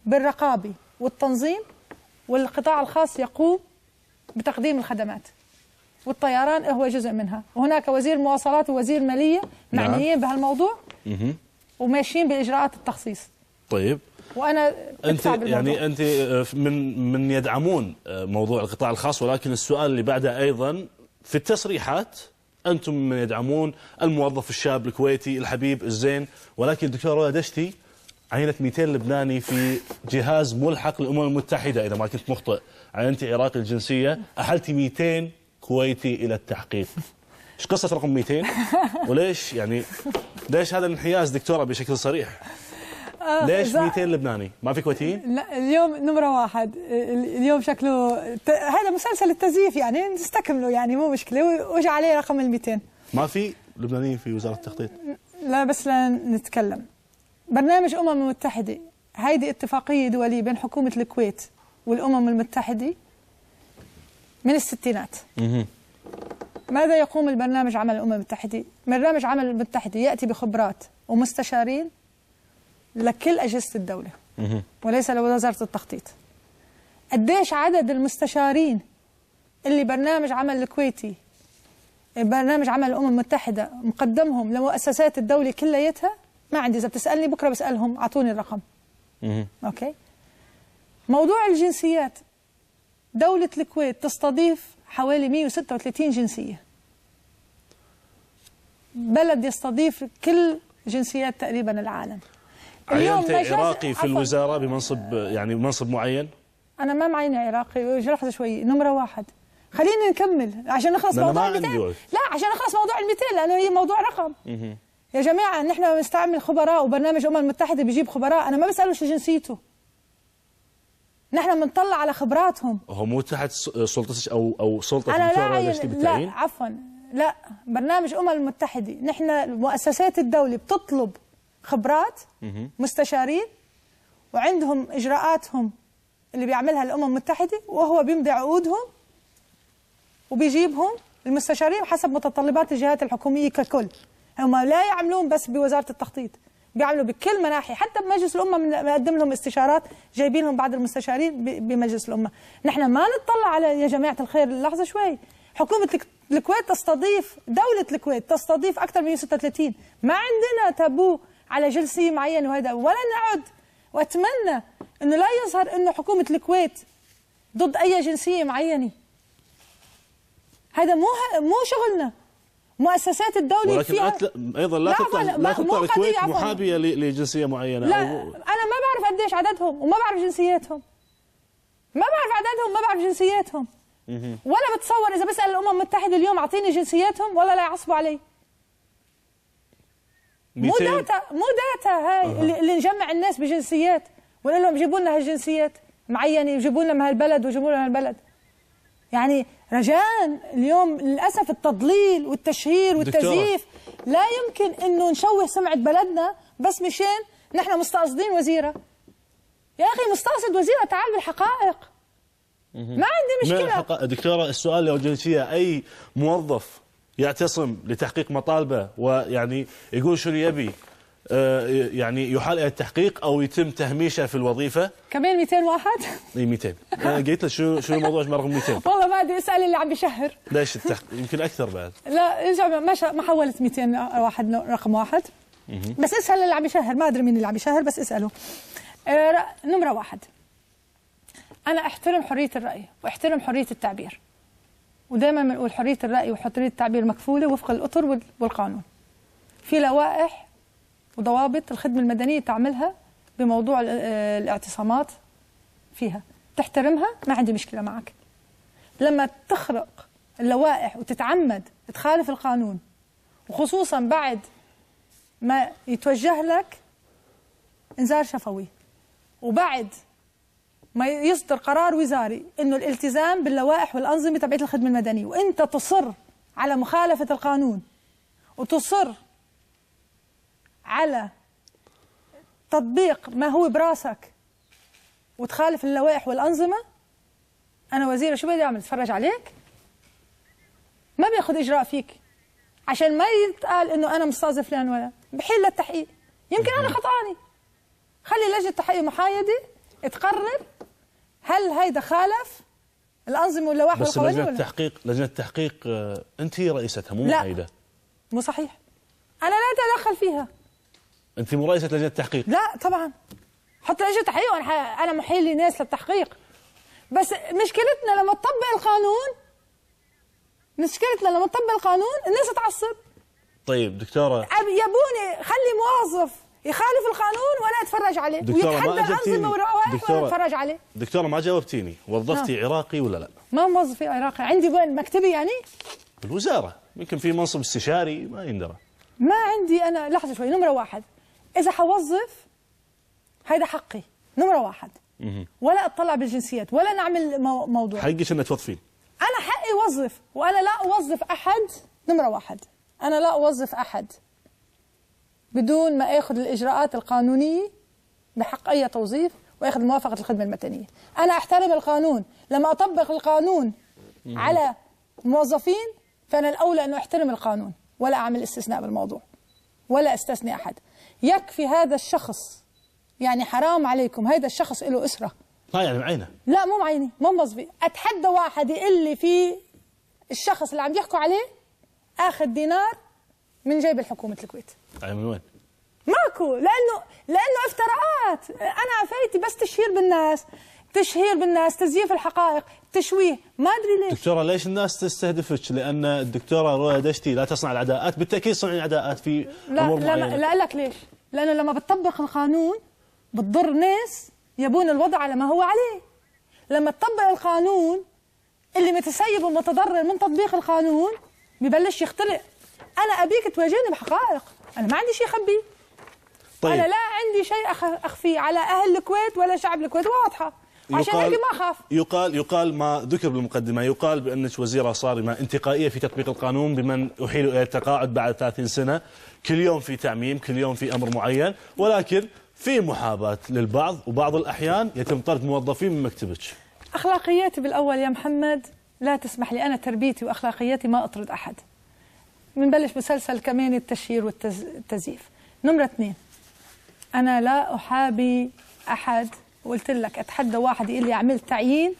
بالرقابه والتنظيم، والقطاع الخاص يقوم بتقديم الخدمات، والطيران هو جزء منها. وهناك وزير مواصلات ووزير ماليه معنيين بهالموضوع وماشيين باجراءات التخصيص. طيب وانا انت يعني انت من يدعمون موضوع القطاع الخاص، ولكن السؤال اللي بعده ايضا في التصريحات انتم من يدعمون الموظف الشاب الكويتي الحبيب الزين، ولكن الدكتور رولا دشتي عينت 200 لبناني في جهاز ملحق للامم المتحده اذا ما كنت مخطئ، عينتي عراقي الجنسيه، احلتي 200 كويتي الى التحقيق. ايش قصه رقم 200 وليش يعني ليش هذا الانحياز دكتوره بشكل صريح؟ ليش 200 لبناني؟ ما في كويتيين؟ لا اليوم نمرة 1 اليوم شكله هذا مسلسل التزييف يعني نستكمله يعني مو مشكله، واجي عليه رقم ال 200. ما في لبنانيين في وزاره التخطيط؟ لا بس لا نتكلم. برنامج المتحده هيدي اتفاقيه دوليه بين حكومه الكويت والامم المتحده من الستينات. ماذا يقوم البرنامج عمل الامم المتحده؟ برنامج عمل الامم المتحده ياتي بخبرات ومستشارين لكل أجهزة الدولة وليس لوزارة التخطيط. قديش عدد المستشارين اللي برنامج عمل الكويتي برنامج عمل الأمم المتحدة مقدمهم لمؤسسات الدولة كليتها ما عندي. إذا بتسألني بكرة بسألهم أعطوني الرقم. أوكي. موضوع الجنسيات، دولة الكويت تستضيف حوالي 136 جنسية. بلد يستضيف كل جنسيات تقريبا العالم. عينت عراقي في الوزارة بمنصب يعني منصب معين؟ أنا ما معيني عراقي. لحظة شوي. نمرة 1 خلينا نكمل عشان نخلص موضوع ال 200. لا عشان نخلص موضوع ال 200 لأنه هي موضوع رقم. يا جماعة نحن بنستعمل خبراء وبرنامج الأمم المتحدة بيجيب خبراء. أنا ما بسأله شو جنسيته. نحن بنطلع على خبراتهم. هو مو تحت سلطتك أو سلطة الدكتور دشتي بالتعيين؟ لا عفوا لا. برنامج الأمم المتحدة نحن مؤسسات الدولة بتطلب خبرات مستشارين وعندهم إجراءاتهم اللي بيعملها الأمم المتحدة وهو بيمضي عقودهم وبيجيبهم المستشارين حسب متطلبات الجهات الحكومية ككل. هم لا يعملون بس بوزارة التخطيط، بيعملوا بكل مناحي. حتى بمجلس الأمة بنقدم لهم استشارات، جايبينهم بعض المستشارين بمجلس الأمة. نحن ما نطلع على يا جماعة الخير لحظة شوي. حكومة الكويت تستضيف، دولة الكويت تستضيف أكثر من 136. ما عندنا تابو على جنسية معينة وهذا، ولا نعد. وأتمنى أنه لا يظهر أنه حكومة الكويت ضد أي جنسية معينة. هذا مو شغلنا. مؤسسات الدولة ولكن فيها أيضا لا تطلع الكويت محابية لجنسية معينة. لا أنا ما بعرف قديش عددهم وما بعرف جنسياتهم. ما بعرف عددهم ما بعرف جنسياتهم. ولا بتصور إذا بسأل الأمم المتحدة اليوم أعطيني جنسياتهم ولا لا يعصبوا علي. مو داتا هاي اللي نجمع الناس بجنسيات ونقول لهم جيبوا لنا هالجنسيات معينه وجيبوا لنا من هالبلد وجيبوا لنا هالبلد. يعني رجاء اليوم للاسف التضليل والتشهير والتزييف لا يمكن انه نشوه سمعه بلدنا بس مشان نحن مستقصدين وزيره. يا اخي مستقصد وزيره تعال بالحقائق. ما عندي مشكله. دكتوره السؤال لو جنسيه اي موظف يعتصم لتحقيق مطالبه ويعني يقول شو يبي يعني يحال الى التحقيق او يتم تهميشه في الوظيفه. كمان 200 واحد؟ اي 200. انا قلت له شو الموضوع رقم 200. والله ما ادري اسال اللي عم بيشهر. ليش يمكن اكثر بعد. لا ما حولت 200 واحد رقم واحد. بس اسال اللي عم بيشهر، ما ادري مين اللي عم بيشهر بس اساله. نمره 1 انا احترم حريه الراي واحترم حريه التعبير. ودائما بنقول حريه الراي وحريه التعبير مكفوله وفق الاطر والقانون. في لوائح وضوابط الخدمه المدنيه تعملها بموضوع الاعتصامات فيها، تحترمها ما عندي مشكله معك. لما تخرق اللوائح وتتعمد تخالف القانون وخصوصا بعد ما يتوجه لك إنذار شفوي، وبعد ما يصدر قرار وزاري إنه الالتزام باللوائح والأنظمة تبعت الخدمة المدنية، وأنت تصر على مخالفة القانون وتصر على تطبيق ما هو براسك وتخالف اللوائح والأنظمة، أنا وزيرة شو بدي أعمل؟ أتفرج عليك؟ ما بياخذ إجراء فيك عشان ما يتقال إنه أنا مستوظف فلان ولا بحيل للتحقيق. يمكن أنا خطأني، خلي لجنة التحقيق محايدة تقرر هل هيدا خالف الأنظمة واللوائح والقوانين ولا؟ بس لجنة التحقيق أنت هي رئيستها مو محايدة. مو صحيح، أنا لا أتدخل فيها. أنت مو رئيسة لجنة التحقيق؟ لا طبعا، حط لجنة التحقيق أنا محيل لي ناس للتحقيق. بس مشكلتنا لما تطبق القانون، الناس تعصب. طيب دكتورة، يبوني خلي موظف يخالف القانون وانا اتفرج عليه ويتحدى الانظمه والروائح وانا اتفرج عليه. دكتورة ما جاوبتيني، وظفتي عراقي ولا لا؟ ما موظفي عراقي، عندي وين مكتبي يعني؟ بالوزارة، يمكن في منصب استشاري ما يندرى. ما عندي انا، لحظة شوي، نمرة واحد اذا حوظف هيدا حقي، نمرة واحد. ولا اطلع بالجنسيات ولا نعمل موضوع. حقك انك توظفين؟ انا حقي اوظف، وانا لا اوظف احد. نمرة واحد، انا لا اوظف احد بدون ما اخذ الاجراءات القانونيه بحق اي توظيف واخذ موافقه الخدمه المدنيه. انا احترم القانون، لما اطبق القانون على موظفين فانا الاولى انه احترم القانون ولا اعمل استثناء بالموضوع ولا استثني احد. يكفي هذا الشخص، يعني حرام عليكم، هذا الشخص له اسره. لا يعني معينه؟ لا مو معينه، مو موظفي. اتحدى واحد يقول لي في الشخص اللي عم يحكوا عليه اخذ دينار من جيب الحكومه الكويت. يعني من وين؟ ماكو، لانه افتراءات. انا عفيتي بس تشهير بالناس، تزييف الحقائق، تشويه، ما ادري ليش. دكتوره ليش الناس تستهدفك؟ لان الدكتوره رؤى دشتي لا تصنع العداءات، بالتاكيد تصنع عداءات في امور معينه. لا لك ليش؟ لانه لما بتطبق القانون بتضر ناس يبون الوضع على ما هو عليه. لما تطبق القانون اللي متسيب ومتضرر من تطبيق القانون ببلش يختلق. انا ابيك تواجهني بحقائق، انا ما عندي شيء اخبيه. طيب. انا لا عندي شيء اخفيه على اهل الكويت ولا شعب الكويت، واضحه. عشان هيك ما اخاف. يقال ما ذكر بالمقدمه، يقال بانك وزيره صارمه انتقائيه في تطبيق القانون بمن احيل الى التقاعد بعد 30 سنه، كل يوم في تعميم، كل يوم في امر معين، ولكن في محاباه للبعض وبعض الاحيان يتم طرد موظفين من مكتبك. اخلاقياتي بالاول يا محمد لا تسمح لي، انا تربيتي واخلاقياتي ما اطرد احد. بنبلش مسلسل كمان التشهير والتزييف. نمرة 2، أنا لا أحابي أحد، وقلت لك أتحدى واحد يقول لي عملت تعيين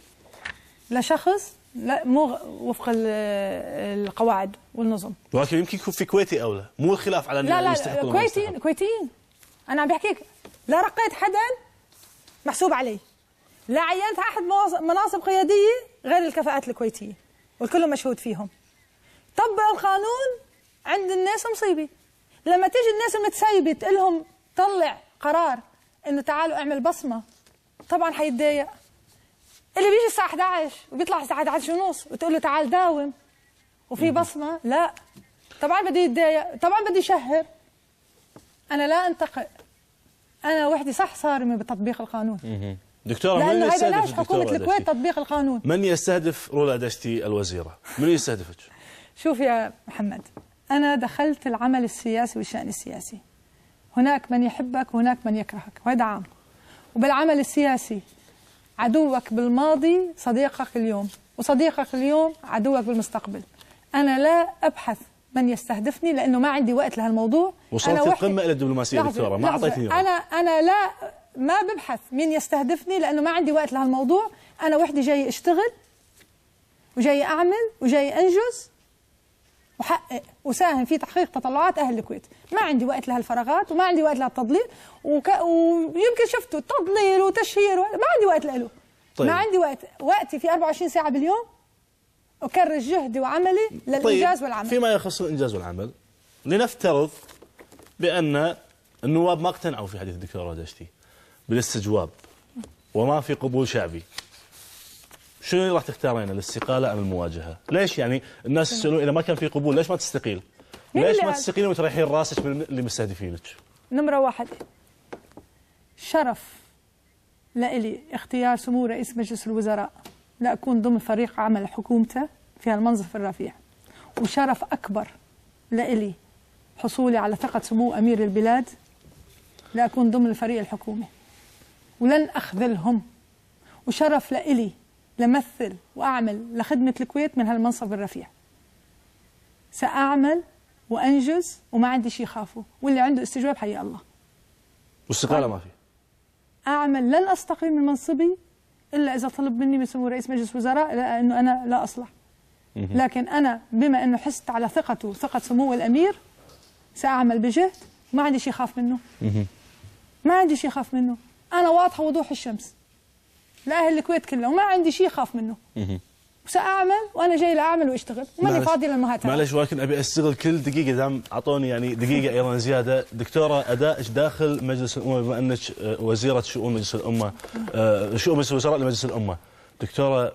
لشخص لا مو وفق القواعد والنظم. ولكن يمكن يكون في كويتي أولى، مو الخلاف على لا كويتيين. أنا عم بحكيك، لا رقيت حدا محسوب علي، لا عينت أحد مناصب قيادية غير الكفاءات الكويتية والكل مشهود فيهم. طبق القانون عند الناس مصيبة. لما تيجي الناس المتسيبة تقول لهم طلع قرار انه تعالوا اعمل بصمة، طبعا حيتضايق. اللي بيجي الساعة 11 وبيطلع الساعة 11:30 وتقول له تعال داوم وفي بصمة، لا طبعا بدي يتضايق، طبعا بدي يشهر. انا لا انتقئ، انا وحدي صح صارمة بتطبيق القانون. دكتورة، لأنه من يستهدف حكومة الكويت تطبيق القانون؟ من يستهدف رولا دشتي الوزيرة؟ من يستهدفك؟ شوف يا محمد، أنا دخلت العمل السياسي والشأن السياسي، هناك من يحبك وهناك من يكرهك، وهذا عام. وبالعمل السياسي عدوك بالماضي صديقك اليوم، وصديقك اليوم عدوك بالمستقبل. أنا لا أبحث من يستهدفني لأنه ما عندي وقت لهالموضوع. وصلت القمة إلى الدبلوماسية دكتورة، ما أعطيتني وقت. أنا لا ما ببحث مين يستهدفني لأنه ما عندي وقت لهالموضوع. أنا وحدي جاي أشتغل وجاي أعمل وجاي أنجز وحقق وساهم في تحقيق تطلعات أهل الكويت. ما عندي وقت لهالفراغات وما عندي وقت لهالتضليل ويمكن شفتوا تضليل وتشهير، ما عندي وقت له. طيب. ما عندي وقتي في 24 ساعة باليوم أكرس جهدي وعملي للإنجاز والعمل. فيما يخص الإنجاز والعمل، لنفترض بأن النواب ما اقتنعوا في حديث الدكتورة دشتي بالاستجواب وما في قبول شعبي، شنو راح تختارين، الاستقالة أم المواجهة؟ ليش يعني الناس يسألون إذا ما كان في قبول ليش ما تستقيل؟ ليش ما تستقيلين وتريحين راسك من اللي مستهدفينك؟ نمرة 1، شرف لإلي اختيار سمو رئيس مجلس الوزراء لأكون ضمن فريق عمل حكومته في هالمنصب الرفيع، وشرف أكبر لإلي حصولي على ثقة سمو أمير البلاد لأكون ضمن الفريق الحكومي، ولن أخذلهم. وشرف لإلي لمثل وأعمل لخدمة الكويت من هالمنصب الرفيع. سأعمل وأنجز وما عندي شيء خافه، واللي عنده استجواب حي الله. واستقالة ما في؟ أعمل، لن أستقيل من منصبي إلا إذا طلب مني من سمو رئيس مجلس الوزراء لأنه أنا لا أصلح. لكن أنا بما أنه حست على ثقته ثقة سمو الأمير سأعمل بجهد، ما عندي شيء خاف منه. ما عندي شيء خاف منه، أنا واضحة وضوح الشمس لأهل الكويت كلها، وما عندي شيء خاف منه. وسأعمل، وأنا جاي لأعمل وأشتغل، وماني فاضي للمهاتات. معلش، ولكن أبي أستغل كل دقيقة دام أعطوني يعني دقيقة أيضا زيادة. دكتورة، أدائك داخل مجلس الأمة بما أنك وزيرة شؤون مجلس الأمة، شؤون مجلس الوزراء لمجلس الأمة، دكتورة،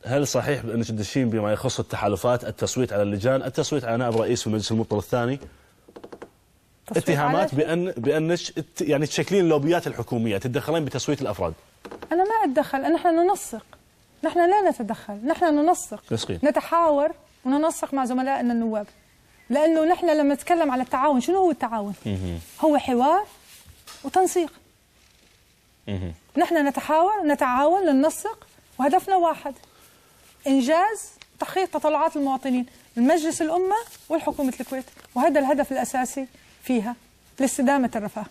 هل صحيح بأنك تدشين بما يخص التحالفات، التصويت على اللجان، التصويت على نائب رئيس في المجلس المبطل الثاني؟ اتهامات بأنك يعني تشكلين اللوبيات الحكومية، تتدخلين بتصويت الأفراد. أنا ما أتدخل، نحن ننسق، نحن لا نتدخل، نحن ننسق، نتحاور وننسق مع زملائنا النواب. لأنه نحن لما نتكلم على التعاون، شنو هو التعاون؟ هو حوار وتنسيق. نحن نتحاور، نتعاون، ننسق، وهدفنا واحد: إنجاز تحقيق تطلعات المواطنين، المجلس الأمة والحكومة الكويت، وهذا الهدف الأساسي فيها لاستدامة الرفاه.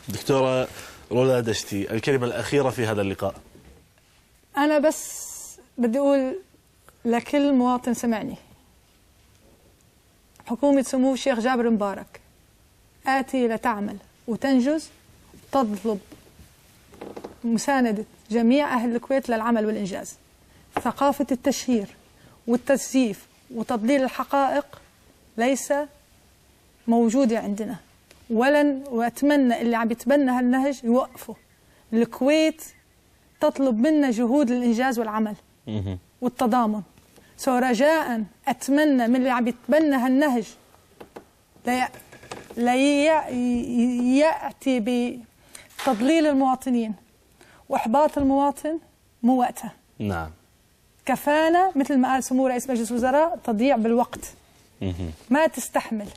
دكتورة رولا دشتي، الكلمة الأخيرة في هذا اللقاء. أنا بس بدي أقول لكل مواطن سمعني: حكومة سمو الشيخ جابر مبارك آتي لتعمل وتنجز، تطلب مساندة جميع أهل الكويت للعمل والإنجاز. ثقافة التشهير والتزييف وتضليل الحقائق ليس موجودة عندنا، وأتمنى اللي عم يتبنى هالنهج يوقفوا. الكويت تطلب منا جهود للإنجاز والعمل والتضامن. رجاء أتمنى من اللي عم يتبنى هالنهج لا يأتي بتضليل المواطنين وإحباط المواطن، مو وقتها. نعم. كفانا مثل ما قال سمو رئيس مجلس الوزراء تضييع بالوقت. ما تستحمل.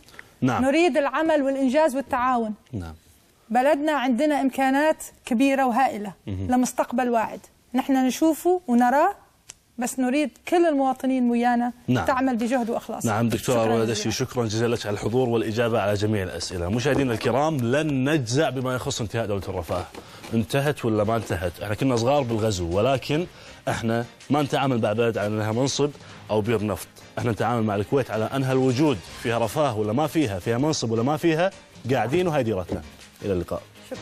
نعم. نريد العمل والإنجاز والتعاون. نعم. بلدنا عندنا إمكانات كبيرة وهائلة لمستقبل واعد، نحن نشوفه ونراه، بس نريد كل المواطنين ويانا. نعم. تعمل بجهد وإخلاص. نعم دكتورة رولا دشتي، شكرا جزيلا لك على الحضور والإجابة على جميع الأسئلة. مشاهدينا الكرام، لن نجزع بما يخص انتهاء دولة الرفاه. انتهت ولا ما انتهت؟ احنا كنا صغار بالغزو، ولكن احنا ما نتعامل مع بلد على انها منصب او بير نفط، احنا نتعامل مع الكويت على انها الوجود، فيها رفاه ولا ما فيها، فيها منصب ولا ما فيها، قاعدين وهي ديرتنا. الى اللقاء. شكرا.